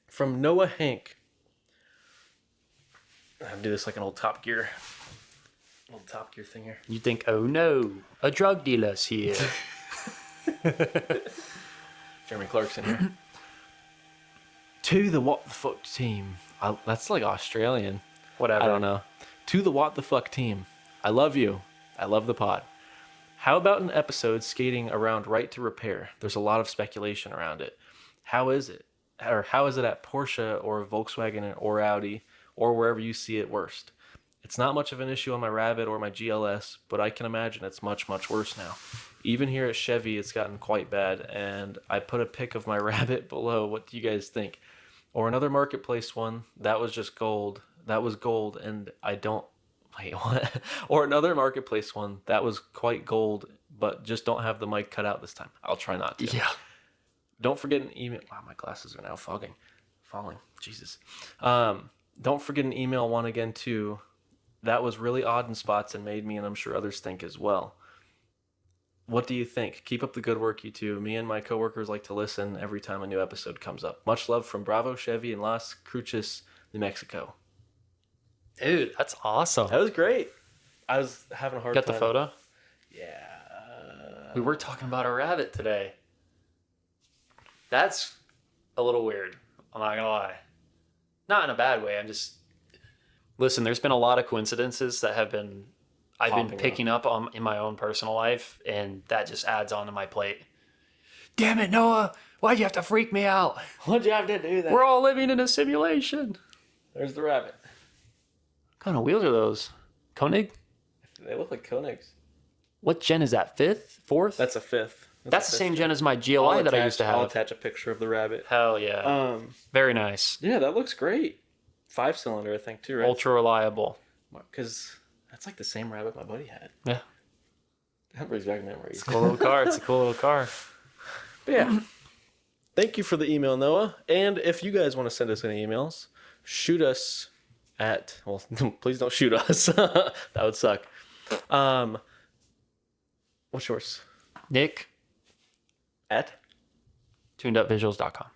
from Noah Hank. I'll do this like an old Top Gear thing here. You think, oh no, a drug dealer's here. Jeremy Clarkson here. To the What the Fuck team. That's like Australian. Whatever. I don't know. To the What the Fuck team. I love you. I love the pod. How about an episode skating around right to repair? There's a lot of speculation around it. How is it? Or how is it at Porsche or Volkswagen or Audi or wherever you see it worst? It's not much of an issue on my Rabbit or my GLS, but I can imagine it's much, much worse now. Even here at Chevy, it's gotten quite bad, and I put a pic of my Rabbit below. What do you guys think? Or another marketplace one, that was just gold. That was gold, and I don't... Wait, what? Or another marketplace one, that was quite gold, but just don't have the mic cut out this time. I'll try not to. Yeah. Don't forget an email... Wow, my glasses are now falling. Jesus. Don't forget an email one again, too. That was really odd in spots and made me, and I'm sure others think as well. What do you think? Keep up the good work, you two. Me and my coworkers like to listen every time a new episode comes up. Much love from Bravo Chevy in Las Cruces, New Mexico. Dude, that's awesome. That was great. I was having a hard time. Got the photo? Yeah. We were talking about a rabbit today. That's a little weird. I'm not going to lie. Not in a bad way. I'm just... Listen, there's been a lot of coincidences that I've been picking up on in my own personal life, and that just adds on to my plate. Damn it, Noah! Why'd you have to freak me out? Why'd you have to do that? We're all living in a simulation. There's the rabbit. What kind of wheels are those? Koenig? They look like Koenigs. What gen is that? Fifth? Fourth? That's a fifth. That's the same gen as my GLI that I used to have. I'll attach a picture of the rabbit. Hell yeah. Very nice. Yeah, that looks great. 5-cylinder, I think, too, right? Ultra reliable. Because that's like the same rabbit my buddy had. Yeah. That brings back memories. It's a cool little car. It's a cool little car. But yeah. Thank you for the email, Noah. And if you guys want to send us any emails, shoot us at... Well, please don't shoot us. That would suck. What's yours? Nick, At? tunedupvisuals.com.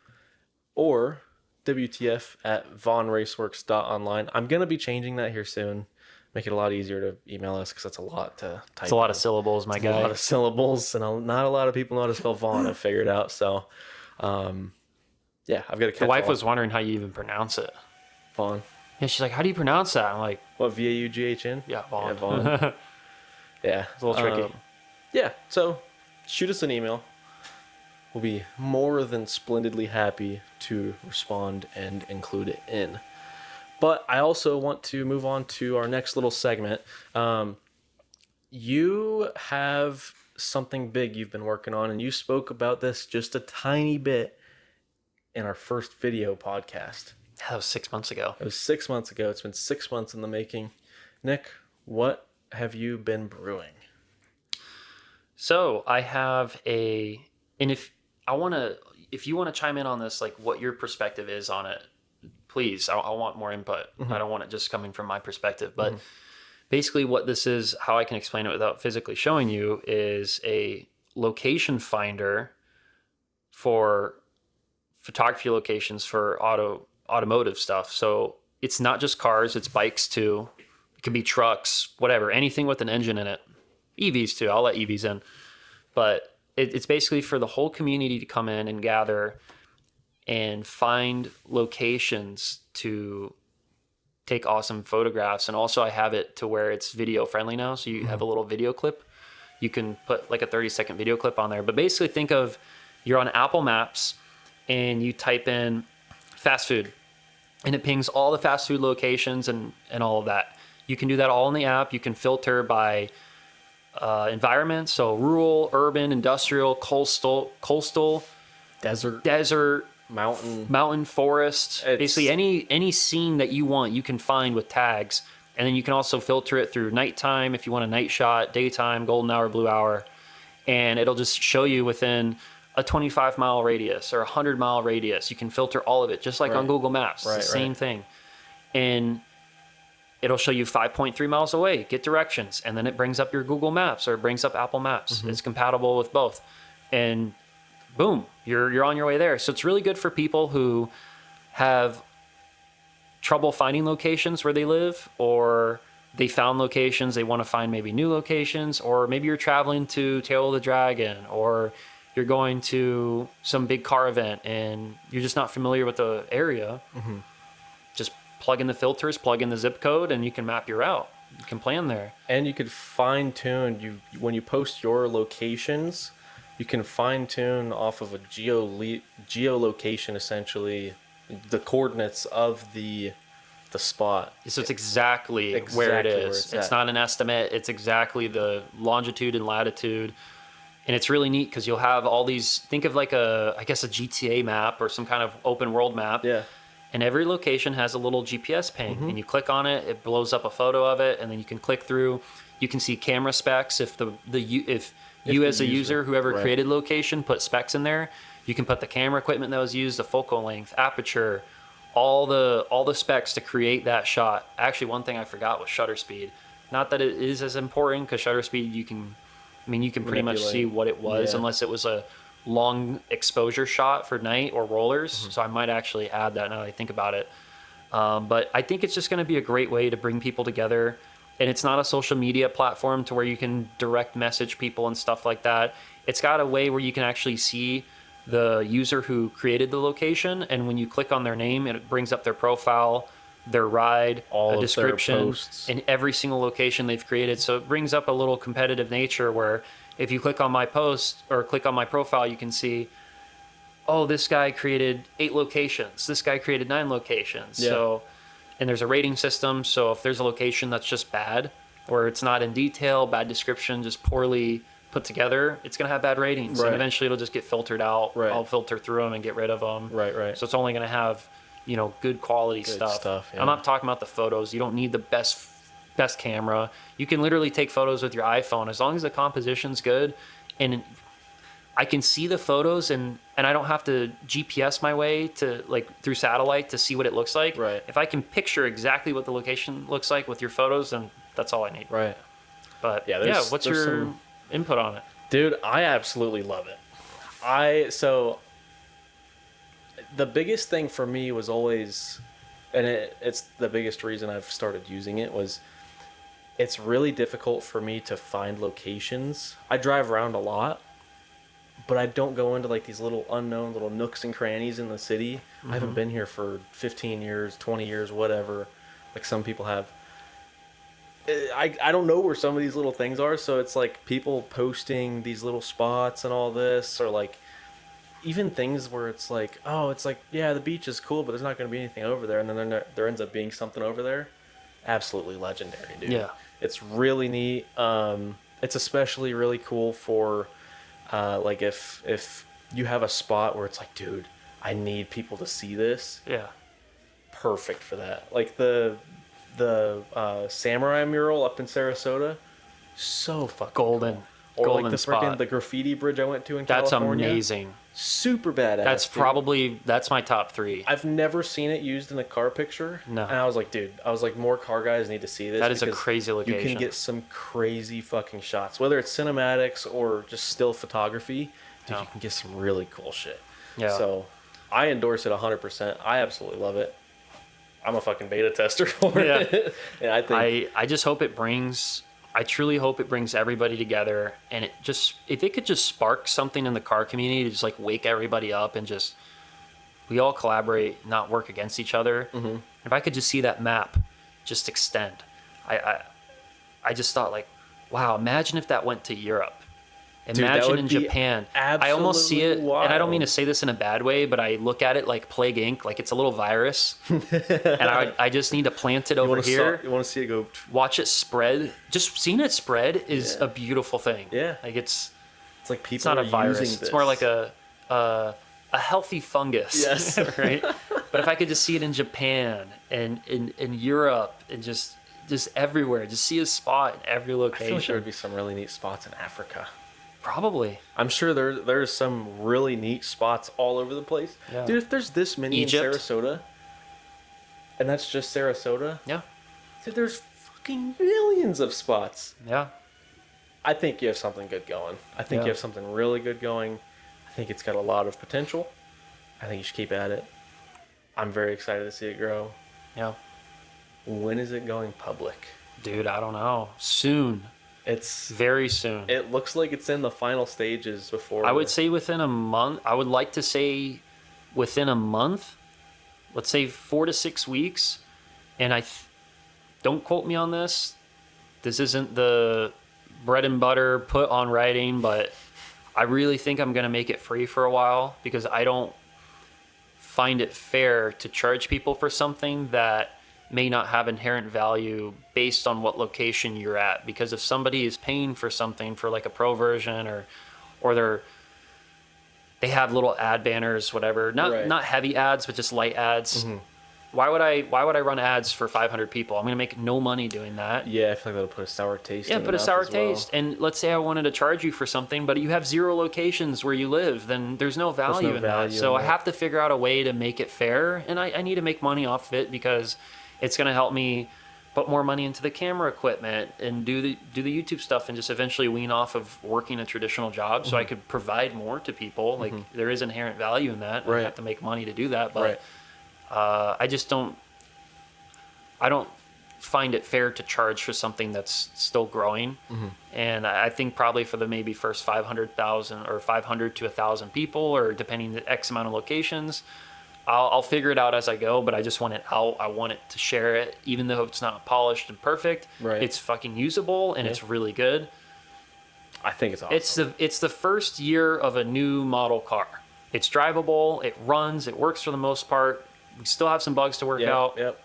Or WTF at vonraceworks.online. I'm going to be changing that here soon. Make it a lot easier to email us because that's a lot to type. It's a lot of syllables, my A guy. lot of syllables, and not a lot of people know how to spell Vaughn. I've figured out. So, yeah, I've got to catch The wife all- was wondering how you even pronounce it. Vaughn. Yeah, she's like, how do you pronounce that? I'm like, What, Vaughn? yeah, Vaughn. Yeah, Vaughn. Yeah. It's a little tricky. Yeah, so shoot us an email. We'll be more than splendidly happy to respond and include it in. But I also want to move on to our next little segment. You have something big you've been working on, and you spoke about this just a tiny bit in our first video podcast. That was 6 months ago. It was 6 months ago. It's been 6 months in the making. Nick, what have you been brewing? So I have and if you want to chime in on this, like what your perspective is on it, please, I want more input. Mm-hmm. I don't want it just coming from my perspective, but basically what this is, how I can explain it without physically showing you, is a location finder for photography locations for automotive stuff. So it's not just cars, it's bikes too. It could be trucks, whatever, anything with an engine in it. EVs too, I'll let EVs in. But it's basically for the whole community to come in and gather and find locations to take awesome photographs. And also I have it to where it's video friendly now. So you have a little video clip. You can put like a 30-second video clip on there. But basically think of, you're on Apple Maps and you type in fast food and it pings all the fast food locations and all of that. You can do that all in the app. You can filter by environment, so rural, urban, industrial, coastal, Desert. desert, mountain. forest, basically any scene that you want, you can find with tags. And then you can also filter it through nighttime if you want a night shot, daytime, golden hour, blue hour. And it'll just show you within a 25-mile radius or a 100-mile radius. You can filter all of it, just like on Google Maps. It's the same thing. And it'll show you 5.3 miles away, get directions. And then it brings up your Google Maps or it brings up Apple Maps. It's compatible with both. And boom, you're on your way there. So it's really good for people who have trouble finding locations where they live, or they found locations, they want to find maybe new locations, or maybe you're traveling to Tail of the Dragon, or you're going to some big car event and you're just not familiar with the area. Just plug in the filters, plug in the zip code, and you can map your route. You can plan there. And you could fine tune when you post your locations, you can fine tune off of a geolocation, essentially the coordinates of the spot. So it's exactly where it is. It's not an estimate. It's exactly the longitude and latitude. And it's really neat because you'll have all these, think of like a GTA map or some kind of open world map. Yeah. And every location has a little GPS ping, and you click on it, it blows up a photo of it, and then you can click through. You can see camera specs if you as a user, whoever created location, put specs in there. You can put the camera equipment that was used, the focal length, aperture, all the specs to create that shot. Actually, one thing I forgot was shutter speed. Not that it is as important, because shutter speed you can pretty much see what it was, unless it was a long exposure shot for night or rollers. So I might actually add that now that I think about it. But I think it's just going to be a great way to bring people together. And it's not a social media platform to where you can direct message people and stuff like that. It's got a way where you can actually see the user who created the location, and when you click on their name, it brings up their profile, their ride, a description, and every single location they've created. So it brings up a little competitive nature where if you click on my post or click on my profile, you can see, oh, this guy created 8 locations. This guy created 9 locations. Yeah. So, and there's a rating system. So if there's a location that's just bad, or it's not in detail, bad description, just poorly put together, it's going to have bad ratings. And eventually it'll just get filtered out. I'll filter through them and get rid of them. So it's only going to have, good quality stuff. Yeah. I'm not talking about the photos. You don't need the best camera. You can literally take photos with your iPhone as long as the composition's good. And I can see the photos and I don't have to GPS my way to through satellite to see what it looks like. If I can picture exactly what the location looks like with your photos, then that's all I need. But what's your input on it? Dude, I absolutely love it. The biggest thing for me was always, and it's the biggest reason I've started using it, was it's really difficult for me to find locations. I drive around a lot, but I don't go into these little unknown little nooks and crannies in the city. I haven't been here for 15 years, 20 years, whatever, like some people have. I don't know where some of these little things are, so it's people posting these little spots and all this, or even things where it's the beach is cool, but there's not going to be anything over there, and then there ends up being something over there. Absolutely legendary, dude. Yeah, it's really neat. It's especially really cool for if you have a spot where it's dude, I need people to see this. Yeah, perfect for that. The samurai mural up in Sarasota, so fucking golden. Cool. Or golden the spot. The graffiti bridge I went to in California. That's amazing. Super badass. That's my top 3. I've never seen it used in a car picture. No. And I was like, more car guys need to see this. That is a crazy location. You can get some crazy fucking shots, whether it's cinematics or just still photography. Dude, you can get some really cool shit. Yeah. So I endorse it 100%. I absolutely love it. I'm a fucking beta tester for it. And I just hope I truly hope it brings everybody together, and if it could just spark something in the car community to just wake everybody up and just, we all collaborate, not work against each other. If I could just see that map just extend, I just thought wow, imagine if that went to Europe. Imagine in Japan. I almost see it, wild. And I don't mean to say this in a bad way, but I look at it like Plague Inc., like it's a little virus, and I just need to plant it over here. You want to see it go? Watch it spread. Just seeing it spread is a beautiful thing. Yeah, it's like people. It's not a virus. It's more like a a healthy fungus. Yes. Right. But if I could just see it in Japan and in Europe and just everywhere, just see a spot in every I location. feel like there would be some really neat spots in Africa. Probably. I'm sure there's some really neat spots all over the place. Yeah. Dude, if there's this many Egypt. in Sarasota, and that's just Sarasota, Yeah. dude, there's fucking millions of spots. Yeah. I think you have something good going. I think Yeah. you have something really good going. I think it's got a lot of potential. I think you should keep at it. I'm very excited to see it grow. Yeah. When is it going public? Dude, I don't know. Soon. It's Very soon. It looks like it's in the final stages before. I would say within a month. I would like to say within a month. Let's say 4 to 6 weeks. And don't quote me on this. This isn't the bread and butter put on writing, but I really think I'm going to make it free for a while because I don't find it fair to charge people for something that may not have inherent value based on what location you're at. Because if somebody is paying for something for like a pro version or they have little ad banners, whatever, not heavy ads, but just light ads. Mm-hmm. Why would I run ads for 500 people? I'm going to make no money doing that. Yeah, I feel like that'll put a sour taste. Yeah, in put the a mouth sour as well. taste. And let's say I wanted to charge you for something, but you have 0 locations where you live, then there's no value in that. So I have to figure out a way to make it fair, and I need to make money off of it because it's going to help me put more money into the camera equipment and do the YouTube stuff and just eventually wean off of working a traditional job so I could provide more to people. Like there is inherent value in that. Right. I have to make money to do that, but Right. I don't find it fair to charge for something that's still growing. And I think probably for the maybe first 500,000 or 500 to 1,000 people, or depending the X amount of locations, I'll figure it out as I go, but I just want it out. I want it to share it, even though it's not polished and perfect. Right. It's fucking usable and it's really good. I think it's awesome. It's the first year of a new model car. It's drivable, it runs, it works for the most part. We still have some bugs to work out, Yep.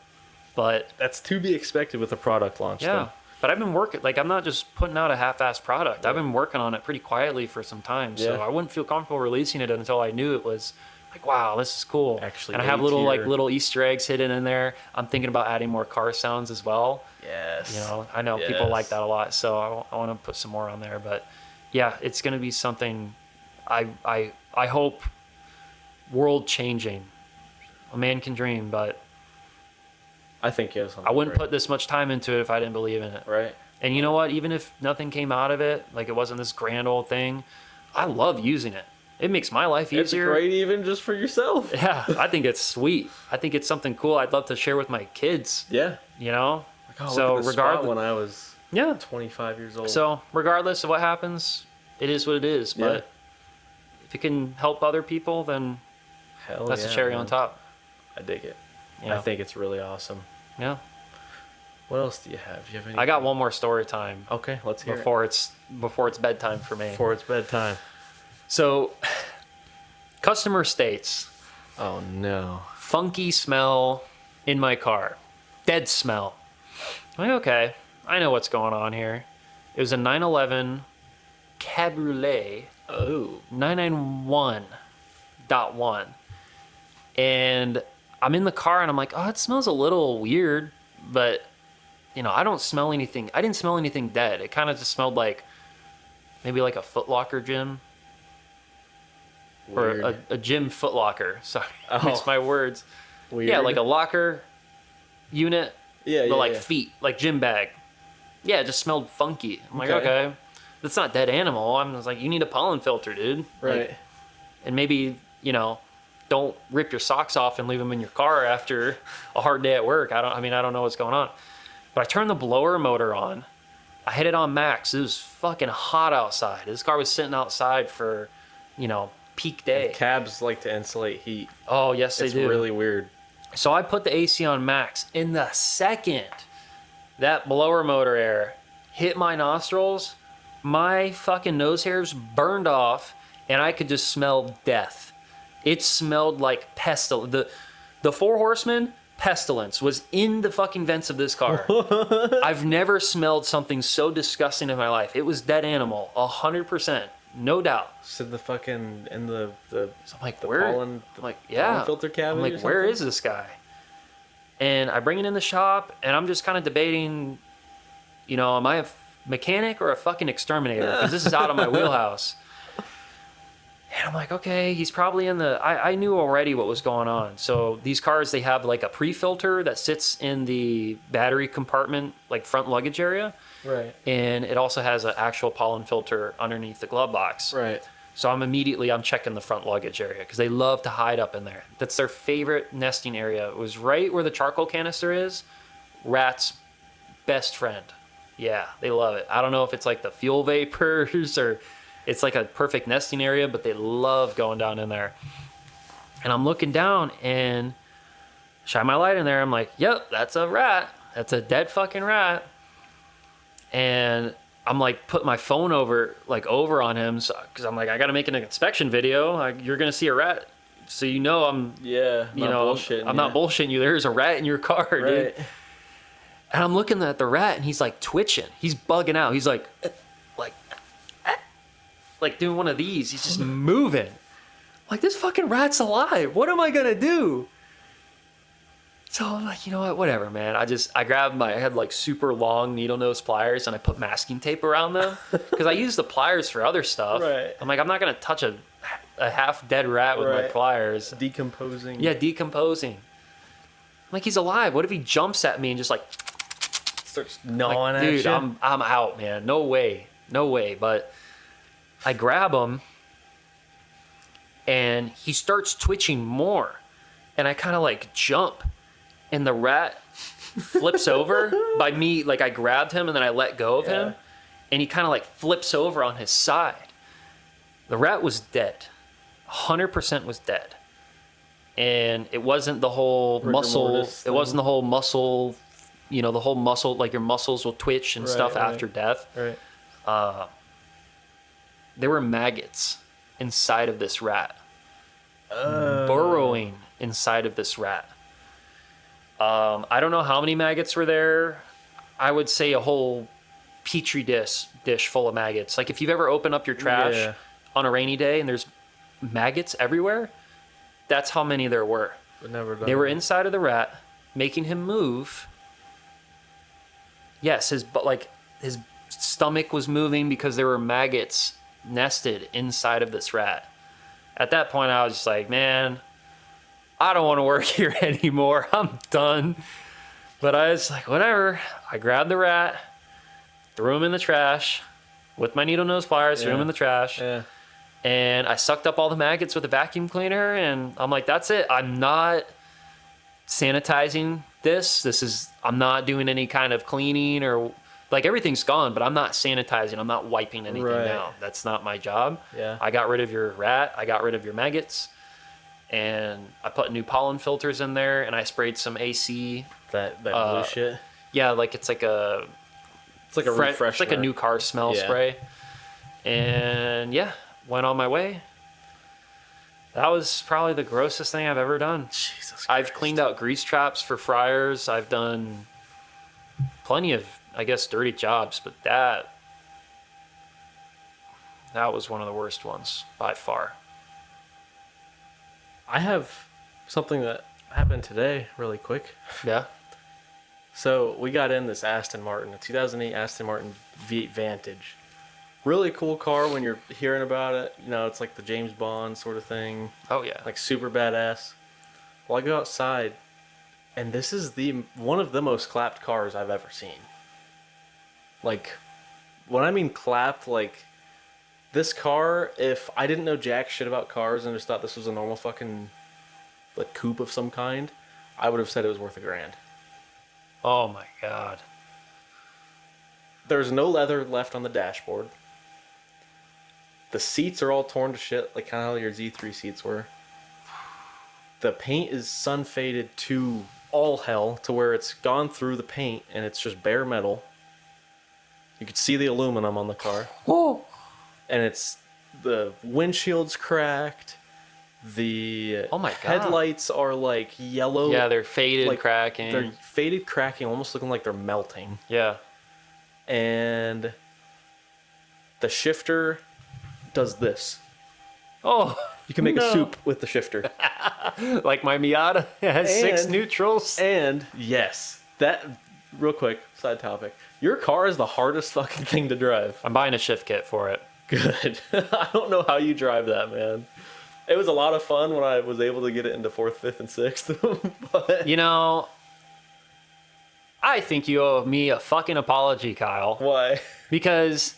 but That's to be expected with a product launch. yeah. Though. But I've been working, like, I'm not just putting out a half-assed product. I've been working on it pretty quietly for some time. So Yeah. I wouldn't feel comfortable releasing it until I knew it was like, wow, this is cool. Actually and I have A little tier. little Easter eggs hidden in there. I'm thinking about adding more car sounds as well. Yes. You know, I know people like that a lot, so I want to put some more on there. But yeah, it's going to be something I hope world changing. A man can dream, but I think you have something. I wouldn't great. put this much time into it if I didn't believe in it. Right. And you know what? Even if nothing came out of it, like it wasn't this grand old thing, I love using it. It makes my life It's easier. great even just for yourself. Yeah, I think it's sweet. I think it's something cool I'd love to share with my kids, Yeah. you know? Oh, So look at the spot regardless, when I was yeah. 25 years old. So regardless of what happens, it is what it is. Yeah. But if it can help other people, then Hell that's yeah, the cherry man. on top. I dig it. Yeah. I think it's really awesome. Yeah. What else do you have? Do you have any? I got one more story time Okay, let's hear before it's bedtime for me. it. Before it's bedtime. So customer states, Oh no. funky smell in my car. Dead smell. I'm like, okay, I know what's going on here. It was a 911 Cabriolet Oh. 991.1. And I'm in the car and I'm like, oh, it smells a little weird, but you know, I don't smell anything. I didn't smell anything dead. It kind of just smelled like maybe like a Foot Locker gym. Weird. Or a gym Foot Locker. Sorry, Oh. mix my words. Weird. Yeah, like a locker unit, Yeah, but yeah, like yeah. feet, like gym bag. Yeah, it just smelled funky. I'm like, Okay. okay, that's not dead animal. I'm just like, you need a pollen filter, dude. Right. Like, and maybe, you know, don't rip your socks off and leave them in your car after a hard day at work. I don't know what's going on. But I turned the blower motor on. I hit it on max. It was fucking hot outside. This car was sitting outside for, you know, peak day. Cabs like to insulate heat. Oh, yes, they It's do. really weird. So I put the AC on max. In the second that blower motor air hit my nostrils, my fucking nose hairs burned off and I could just smell death. It smelled like pestilence. The Four Horsemen, pestilence, was in the fucking vents of this car. I've never smelled something so disgusting in my life. It was dead animal, 100%. no doubt. Said the fucking in the So I'm like, the where? pollen. I'm like, pollen yeah. filter cavity. I'm like, where is this guy? And I bring it in the shop, and I'm just kind of debating, you know, am I a mechanic or a fucking exterminator? Because this is out of my wheelhouse. And I'm like, okay, he's probably in the... I knew already what was going on. So these cars, they have like a pre-filter that sits in the battery compartment, like front luggage area. Right. And it also has an actual pollen filter underneath the glove box. Right. So I'm checking the front luggage area because they love to hide up in there. That's their favorite nesting area. It was right where the charcoal canister is. Rat's best friend. Yeah, they love it. I don't know if it's like the fuel vapors or it's like a perfect nesting area, but they love going down in there. And I'm looking down and shine my light in there. I'm like, yep, that's a rat. That's a dead fucking rat. And I'm like, put my phone over on him, because I'm like, I got to make an inspection video. You're gonna see a rat, so you know I'm not bullshitting you. There's a rat in your car, dude. And I'm looking at the rat, and he's like twitching. He's bugging out. He's like doing one of these. He's just moving. I'm like, this fucking rat's alive. What am I gonna do? So I'm like, you know what, whatever, man. I grabbed I had like super long needle nose pliers and I put masking tape around them because I use the pliers for other stuff. Right. I'm like, I'm not going to touch a half dead rat with my pliers. Decomposing. Yeah, decomposing. I'm like, he's alive. What if he jumps at me and just like starts gnawing at dude, you? I'm out, man. No way. But I grab him and he starts twitching more. And I kind of like jump. And the rat flips over by me. Like I grabbed him and then I let go of him. And he kind of like flips over on his side. The rat was dead. 100% was dead. And it wasn't the whole muscle. It wasn't the whole muscle, you know, the whole muscle, like your muscles will twitch and stuff after death. Right. There were maggots inside of this rat. Burrowing inside of this rat. I don't know how many maggots were there. I would say a whole petri dish full of maggots. Like if you've ever opened up your trash on a rainy day and there's maggots everywhere, that's how many there were. They were inside of the rat, making him move. Yes, his stomach was moving because there were maggots nested inside of this rat. At that point, I was just like, man, I don't want to work here anymore. I'm done. But I was like, whatever. I grabbed the rat, threw him in the trash with my needle nose pliers, threw him in the trash. Yeah. And I sucked up all the maggots with a vacuum cleaner. And I'm like, that's it. I'm not sanitizing this. I'm not doing any kind of cleaning or like everything's gone, but I'm not sanitizing. I'm not wiping anything down. That's not my job. Yeah. I got rid of your rat. I got rid of your maggots. And I put new pollen filters in there, and I sprayed some AC. That blue shit. Yeah, like it's like a refresher. It's like a new car smell spray. And yeah, went on my way. That was probably the grossest thing I've ever done. Jesus Christ. I've cleaned out grease traps for fryers. I've done plenty of, I guess, dirty jobs, but that was one of the worst ones by far. I have something that happened today really quick. Yeah. So we got in this Aston Martin, a 2008 Aston Martin V8 Vantage. Really cool car when you're hearing about it. You know, it's like the James Bond sort of thing. Oh, yeah. Like super badass. Well, I go outside, and this is one of the most clapped cars I've ever seen. Like, when I mean clapped, like, this car, if I didn't know jack shit about cars and just thought this was a normal fucking like coupe of some kind, I would have said it was worth $1,000. Oh my God. There's no leather left on the dashboard. The seats are all torn to shit, like kind of how your Z3 seats were. The paint is sun faded to all hell, to where it's gone through the paint and it's just bare metal. You could see the aluminum on the car. Whoa. And it's the windshield's cracked. The headlights are like yellow. Yeah, they're faded, like, cracking. They're faded, cracking, almost looking like they're melting. Yeah. And the shifter does this. Oh, You can make no. a soup with the shifter. Like my Miata has 6 And- neutrals. And yes, that real quick side topic. Your car is the hardest fucking thing to drive. I'm buying a shift kit for it. Good. I don't know how you drive that, man. It was a lot of fun when I was able to get it into 4th, 5th, and 6th. But You know, I think you owe me a fucking apology, Kyle, why? because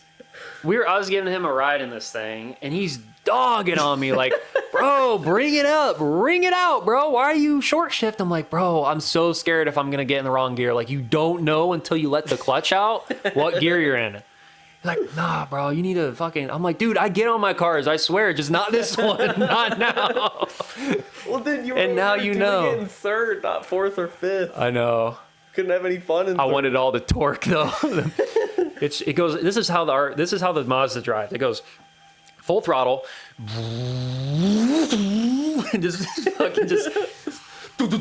I was giving him a ride in this thing, and he's dogging on me like, bro, bring it up, bring it out, bro. Why are you short shift? I'm like, bro, I'm so scared if I'm gonna get in the wrong gear. Like, you don't know until you let the clutch out what gear you're in. He's like, nah, bro, you need to fucking. I'm like, dude, I get on my cars, I swear, just not this one, not now. Well, dude, you were And now over you doing know. it in 3rd, not 4th or 5th. I know. Couldn't have any fun in I 3rd. wanted all the torque though. It goes. This is how the Mazda drives. It goes full throttle, and just fucking just. Dude,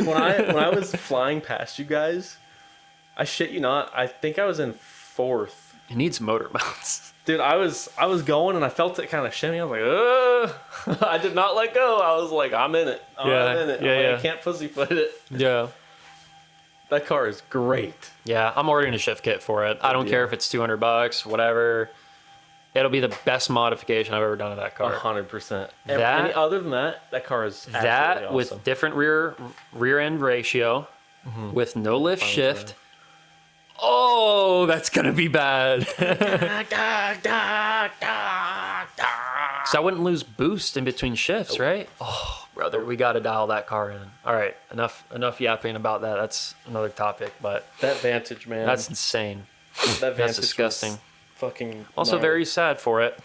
when I was flying past you guys, I shit you not, I think I was in 4th. It needs motor mounts. Dude, I was going and I felt it kind of shimmy. I was like, ugh. I did not let go. I was like, I'm in it. I'm in it. I'm like, I can't pussyfoot it. Yeah. That car is great. Yeah, I'm ordering a shift kit for it. I don't care if it's $200, whatever. It'll be the best modification I've ever done to that car. 100%. That- Any other than that car is absolutely That awesome. with different rear end ratio, with no lift shift. Oh, that's gonna be bad. So I wouldn't lose boost in between shifts, right? Oh, brother, we got to dial that car in. All right, enough yapping about that. That's another topic, but that Vantage, man. that's insane. that That's disgusting. was Fucking. Also, gnarly. very sad for it.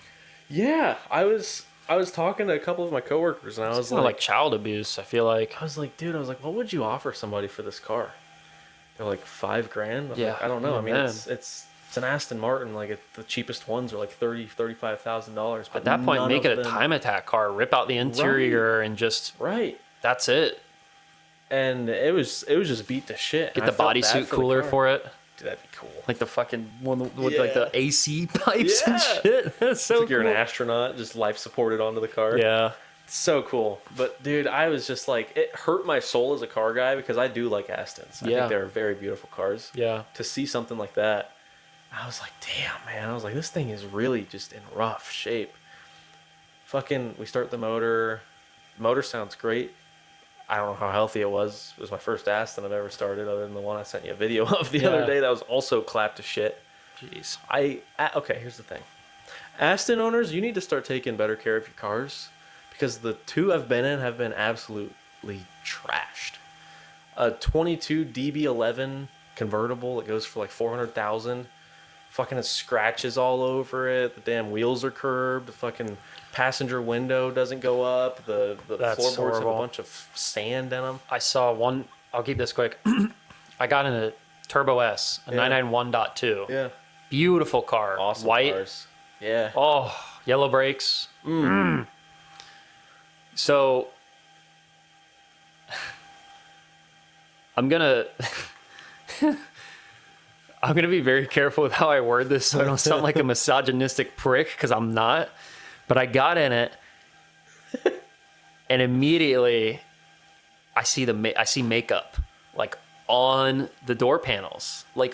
Yeah, I was talking to a couple of my coworkers and I was It's kind of like, like child abuse. I feel like. dude, what would you offer somebody for this car? They're like $5,000. I'm Yeah, like, I don't know. yeah, I mean, man. it's an Aston Martin. Like the cheapest ones are like $35,000. But At that point, none make of it a them- time attack car. Rip out the interior and just Right. that's it. And it was just beat to shit. Get And the I felt bad bodysuit the cooler car. for it. Dude, that'd be cool. Like the fucking one with like the Yeah. AC pipes and Yeah. shit. That's so Like you're an cool. astronaut, just life supported onto the car. Yeah. So cool. But dude, I was just like, it hurt my soul as a car guy because I do like Astons. I Yeah. think they're very beautiful cars. Yeah. To see something like that, I was like, damn, man. I was like, this thing is really just in rough shape. Fucking, we start the motor. Motor sounds great. I don't know how healthy it was. It was my first Aston I've ever started, other than the one I sent you a video of the other Yeah. day. That was also clapped to shit. Jeez. Okay, here's the thing. Aston owners, you need to start taking better care of your cars because the two I've been in have been absolutely trashed. A 22 DB11 convertible that goes for like 400,000. Fucking has scratches all over it. The damn wheels are curved. The fucking passenger window doesn't go up. The That's floorboards have a horrible. bunch of sand in them. I saw one. I'll keep this quick. I got in a Turbo S, a Yeah. 991.2. Yeah. Beautiful car. Awesome White. cars. Yeah. Oh, yellow brakes. So I'm gonna be very careful with how I word this so I don't sound like a misogynistic prick, because I'm not. But I got in it, and immediately I see makeup like on the door panels, like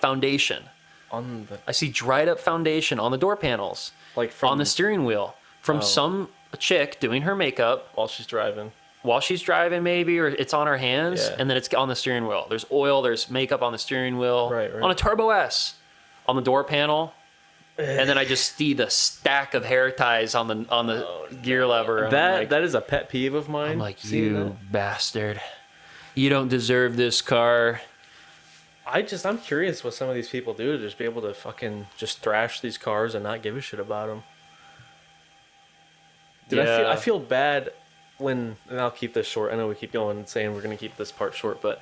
foundation. On the I see dried up foundation on the door panels, like from on the steering wheel from some chick doing her makeup while she's driving. while she's driving, maybe, or it's on her hands, Yeah. and then it's on the steering wheel. There's oil, there's makeup on the steering wheel, Right. on a Turbo S, on the door panel, and then I just see the stack of hair ties on the gear lever. and That is a pet peeve of mine. I'm like, seeing you that. bastard, you don't deserve this car. I'm curious what some of these people do to just be able to fucking just thrash these cars and not give a shit about them. Dude, Yeah. I feel bad when, and I'll keep this short. I know we keep going and saying we're going to keep this part short, but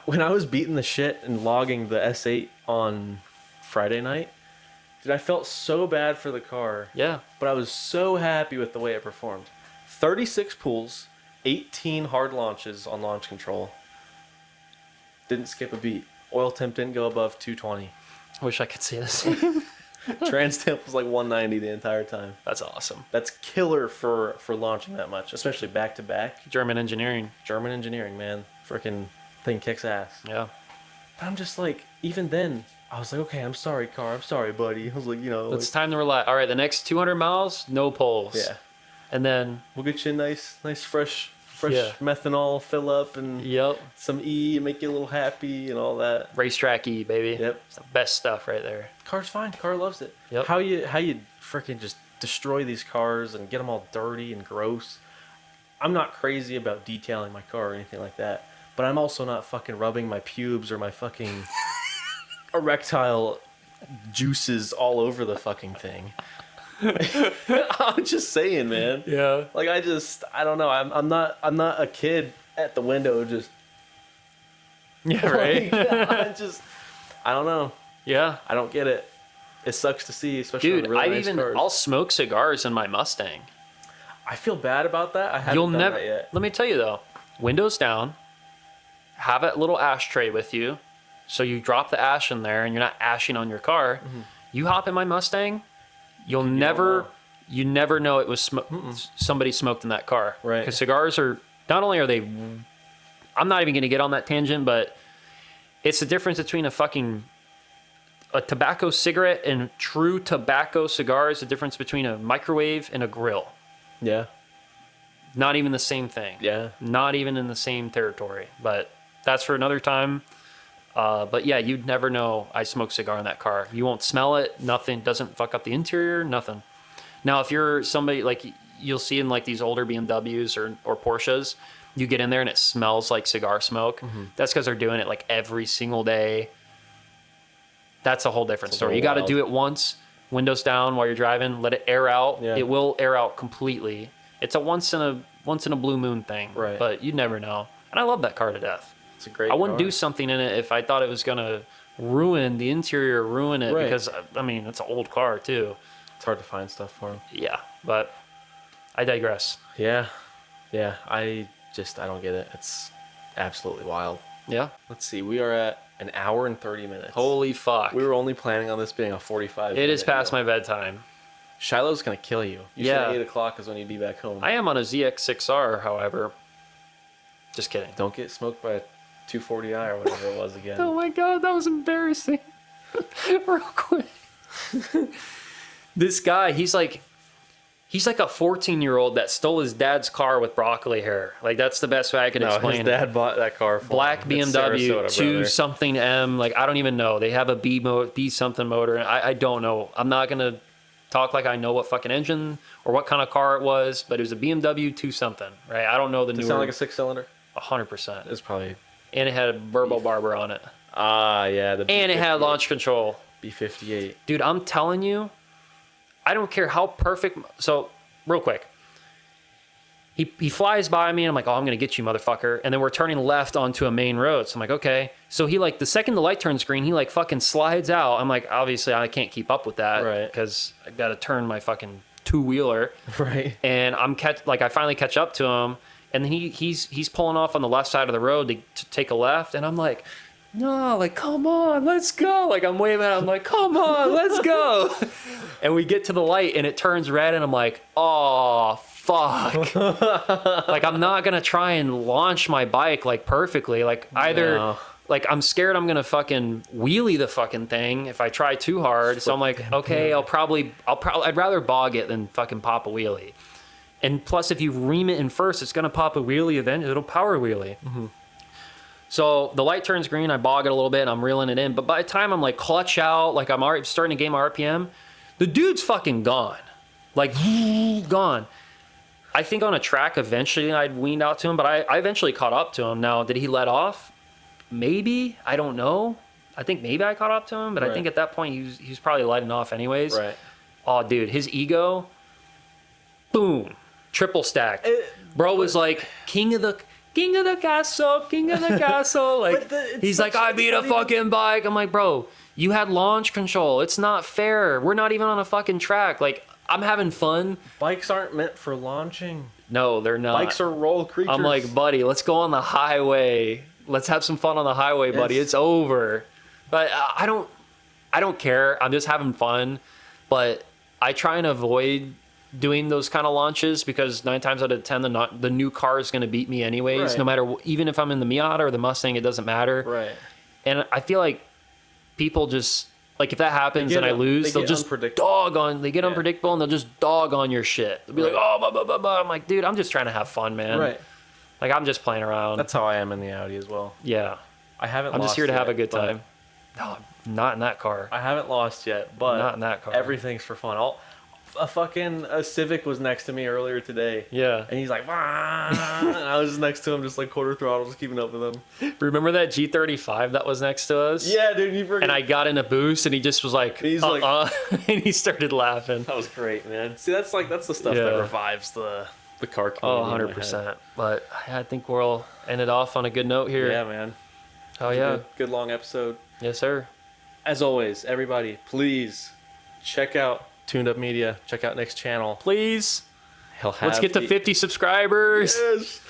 when I was beating the shit and logging the S8 on Friday night, dude, I felt so bad for the car, Yeah, but I was so happy with the way it performed. 36 pulls, 18 hard launches on launch control. Didn't skip a beat. Oil temp didn't go above 220. I wish I could say the same. Trans stamp was like 190 the entire time. That's awesome. That's killer for launching that much, especially back to back. German engineering. German engineering, man. Freaking thing kicks ass. Yeah. But I'm just like, even then, I was like, okay, I'm sorry, car. I'm sorry, buddy. I was like, you know. It's time to relax. All right, the next 200 miles, no poles. Yeah. And then, We'll get you a nice fresh Yeah. methanol fill up and yep, some E and make you a little happy and all that. racetrack E, baby. Yep. It's the best stuff right there. Car's fine. Car loves it. Yep. How you freaking just destroy these cars and get them all dirty and gross. I'm not crazy about detailing my car or anything like that, but I'm also not fucking rubbing my pubes or my fucking erectile juices all over the fucking thing. I'm just saying, man. Yeah. Like I don't know. I'm not a kid at the window just Yeah, right? I don't know. Yeah. I don't get it. It sucks to see, especially Dude, on really nice cars. I'll smoke cigars in my Mustang. I feel bad about that. I haven't You'll done never, that yet. let me tell you though, windows down, have a little ashtray with you. So you drop the ash in there and you're not ashing on your car. Mm-hmm. You hop in my Mustang, you know. never know it was somebody smoked in that car. Right. Because cigars are, not only are they, I'm not even going to get on that tangent, but it's the difference between a tobacco cigarette and true tobacco cigar is the difference between a microwave and a grill. Yeah. Not even the same thing. Yeah. Not even in the same territory. But that's for another time. But yeah, you'd never know I smoke cigar in that car. You won't smell it. Nothing. Doesn't fuck up the interior. Nothing. Now, if you're somebody like you'll see in like these older BMWs or Porsches, you get in there and it smells like cigar smoke. Mm-hmm. That's because they're doing it like every single day. That's a whole different story. You got to do it once, windows down while you're driving, let it air out. Yeah. It will air out completely. It's a once in a blue moon thing. Right. But you never know. And I love that car to death. It's a great I wouldn't car. do something in it if I thought it was going to ruin the interior, ruin it, Right. because, I mean, it's an old car, too. It's hard to find stuff for them. Yeah, but I digress. Yeah. Yeah. I don't get it. It's absolutely wild. Yeah? Let's see. We are at an hour and 30 minutes. Holy fuck. We were only planning on this being a 45 It is past video. my bedtime. Shiloh's going to kill you. You Yeah. said 8 o'clock is when you'd be back home. I am on a ZX6R, however. Just kidding. Don't get smoked by a 240i or whatever it was again. Oh my god, that was embarrassing. Real quick. This guy, he's like a 14-year-old that stole his dad's car with broccoli hair. Like, that's the best way I could No, explain his it. dad bought that car for Black him. It's BMW, Sarasota, 2 brother. something M. Like, I don't even know. They have a B something motor. I don't know. I'm not going to talk like I know what fucking engine or what kind of car it was, but it was a BMW 2 something, right? I don't know the Does it newer. sound like a 6-cylinder? 100%. It's probably... And it had a Burbo Barber on it. Ah, yeah. The And it had B58. launch control. B58. Dude, I'm telling you, I don't care how perfect. So, real quick. He flies by me and I'm like, oh, I'm going to get you, motherfucker. And then we're turning left onto a main road. So I'm like, okay. So he like, the second the light turns green, he like fucking slides out. I'm like, obviously I can't keep up with that. Right. Because I got to turn my fucking 2-wheeler. Right. And I finally catch up to him. And then he's pulling off on the left side of the road to take a left. And I'm like, no, like, come on, let's go. Like, I'm waving at him, like, come on, let's go. And we get to the light and it turns red. And I'm like, oh, fuck. Like, I'm not going to try and launch my bike like perfectly. Like, either, No. like, I'm scared I'm going to fucking wheelie the fucking thing if I try too hard. So I'm like, okay, I'd rather bog it than fucking pop a wheelie. And plus, if you ream it in first, it's going to pop a wheelie eventually. It'll power wheelie. Mm-hmm. So the light turns green. I bog it a little bit and I'm reeling it in. But by the time I'm like clutch out, like I'm already starting to gain my RPM, the dude's fucking gone. Like, gone. I think on a track, eventually I'd weaned out to him, but I eventually caught up to him. Now, did he let off? Maybe. I don't know. I think maybe I caught up to him, but Right. I think at that point he was probably letting off anyways. Right. Oh, dude, his ego, boom, triple stacked. Bro was like king of the castle, king of the castle. Like, he's like, I beat a fucking bike. I'm like, bro, you had launch control. It's not fair. We're not even on a fucking track. Like, I'm having fun. Bikes aren't meant for launching. No, they're not. Bikes are roll creatures. I'm like, buddy, let's go on the highway. Let's have some fun on the highway, buddy. Yes. It's over. But I don't care. I'm just having fun. but I try and avoid doing those kind of launches because 9 times out of 10, the new car is going to beat me anyways. Right. No matter, even if I'm in the Miata or the Mustang, it doesn't matter. Right. And I feel like people just, like, if that happens and I lose, they'll just dog on, they get unpredictable and they'll just dog on your shit. They'll be like, oh, blah, blah, blah, blah. I'm like, dude, I'm just trying to have fun, man. Right. Like, I'm just playing around. That's how I am in the Audi as well. Yeah. I'm just here to have a good time. No, not in that car. I haven't lost yet, but Not in that car. Everything's for fun. A Civic was next to me earlier today. Yeah. And he's like, "Wah!" And I was next to him, just like quarter throttle, just keeping up with him. Remember that G35 that was next to us? Yeah, dude, you forget. And I got in a boost and he just was like, He's like- and he started laughing. That was great, man. See, that's the stuff that revives the car community. Oh, in my 100%. head. But I think we'll end it off on a good note here. Yeah, man. Oh, yeah. Good long episode. Yes, sir. As always, everybody, please check out Tuned Up Media. Check out Nick's channel. Please. He'll have Let's get to 50 subscribers. Yes.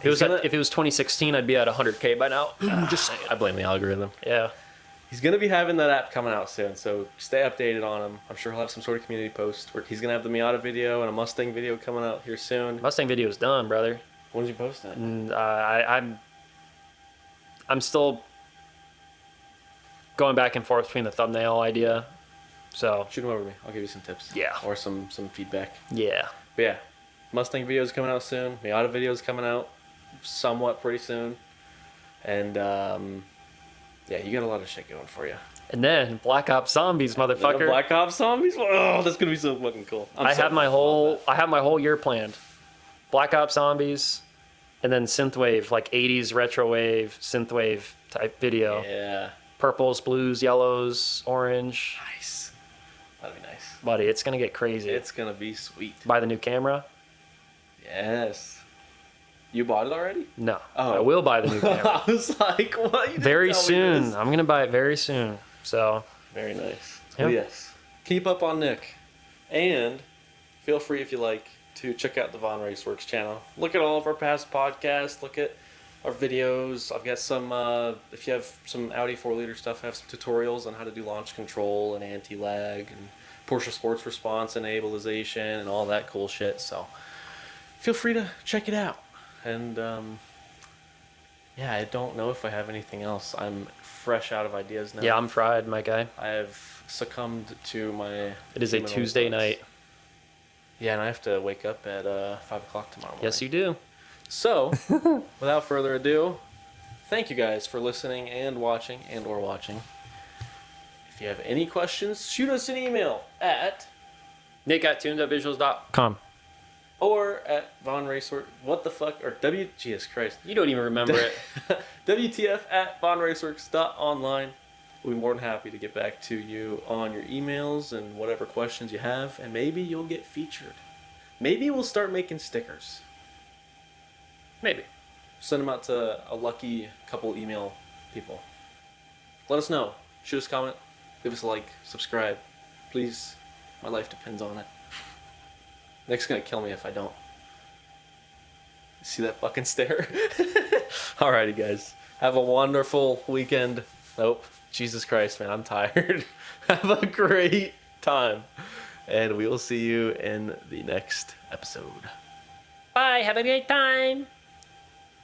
If it was 2016, I'd be at 100K by now. Just saying. I blame the algorithm. Yeah. He's going to be having that app coming out soon, so stay updated on him. I'm sure he'll have some sort of community post where he's going to have the Miata video and a Mustang video coming out here soon. Mustang video's done, brother. When did you post that? And I'm still going back and forth between the thumbnail idea. So, Shoot them over to me. I'll give you some tips. Yeah. Or some feedback. yeah. But yeah, Mustang video's coming out soon. Miata video's coming out somewhat pretty soon. And, yeah, you got a lot of shit going for you. And then Black Ops Zombies, motherfucker. Black Ops Zombies? Oh, that's going to be so fucking cool. I have my whole year planned. Black Ops Zombies, and then synthwave, like 80s retro wave, synthwave type video. Yeah. Purples, blues, yellows, orange. Nice. That'd be nice. Buddy, it's going to get crazy. It's going to be sweet. Buy the new camera? Yes. You bought it already? No. Oh. I will buy the new camera. I was like, what? You didn't Very tell me soon. this. I'm going to buy it very soon. So, Very nice. Yep. Well, yes. Keep up on Nick. And feel free, if you like, to check out the Von Raceworks channel. Look at all of our past podcasts. Look at our videos. I've got some, if you have some Audi 4-liter stuff, I have some tutorials on how to do launch control and anti-lag and Porsche Sports Response enableization and all that cool shit. So feel free to check it out. And yeah, I don't know if I have anything else. I'm fresh out of ideas now. yeah, I'm fried, my guy. I have succumbed to my... It is a criminal Tuesday thoughts. night. Yeah, and I have to wake up at 5 o'clock tomorrow morning. Yes, you do. So, without further ado, thank you guys for listening and watching or watching. If you have any questions, shoot us an email at Nick@tunedupvisuals.com. or at Von Racework, what the fuck, or Jesus Christ, You don't even remember it. WTF at vonraceworks.online. We'll be more than happy to get back to you on your emails and whatever questions you have, and maybe you'll get featured. Maybe we'll start making stickers. Maybe. Send them out to a lucky couple email people. Let us know. Shoot us a comment. Give us a like. Subscribe. Please. My life depends on it. Nick's gonna kill me if I don't. See that fucking stare? Alrighty, guys. Have a wonderful weekend. Nope. Jesus Christ, man. I'm tired. Have a great time. And we will see you in the next episode. Bye. Have a great time.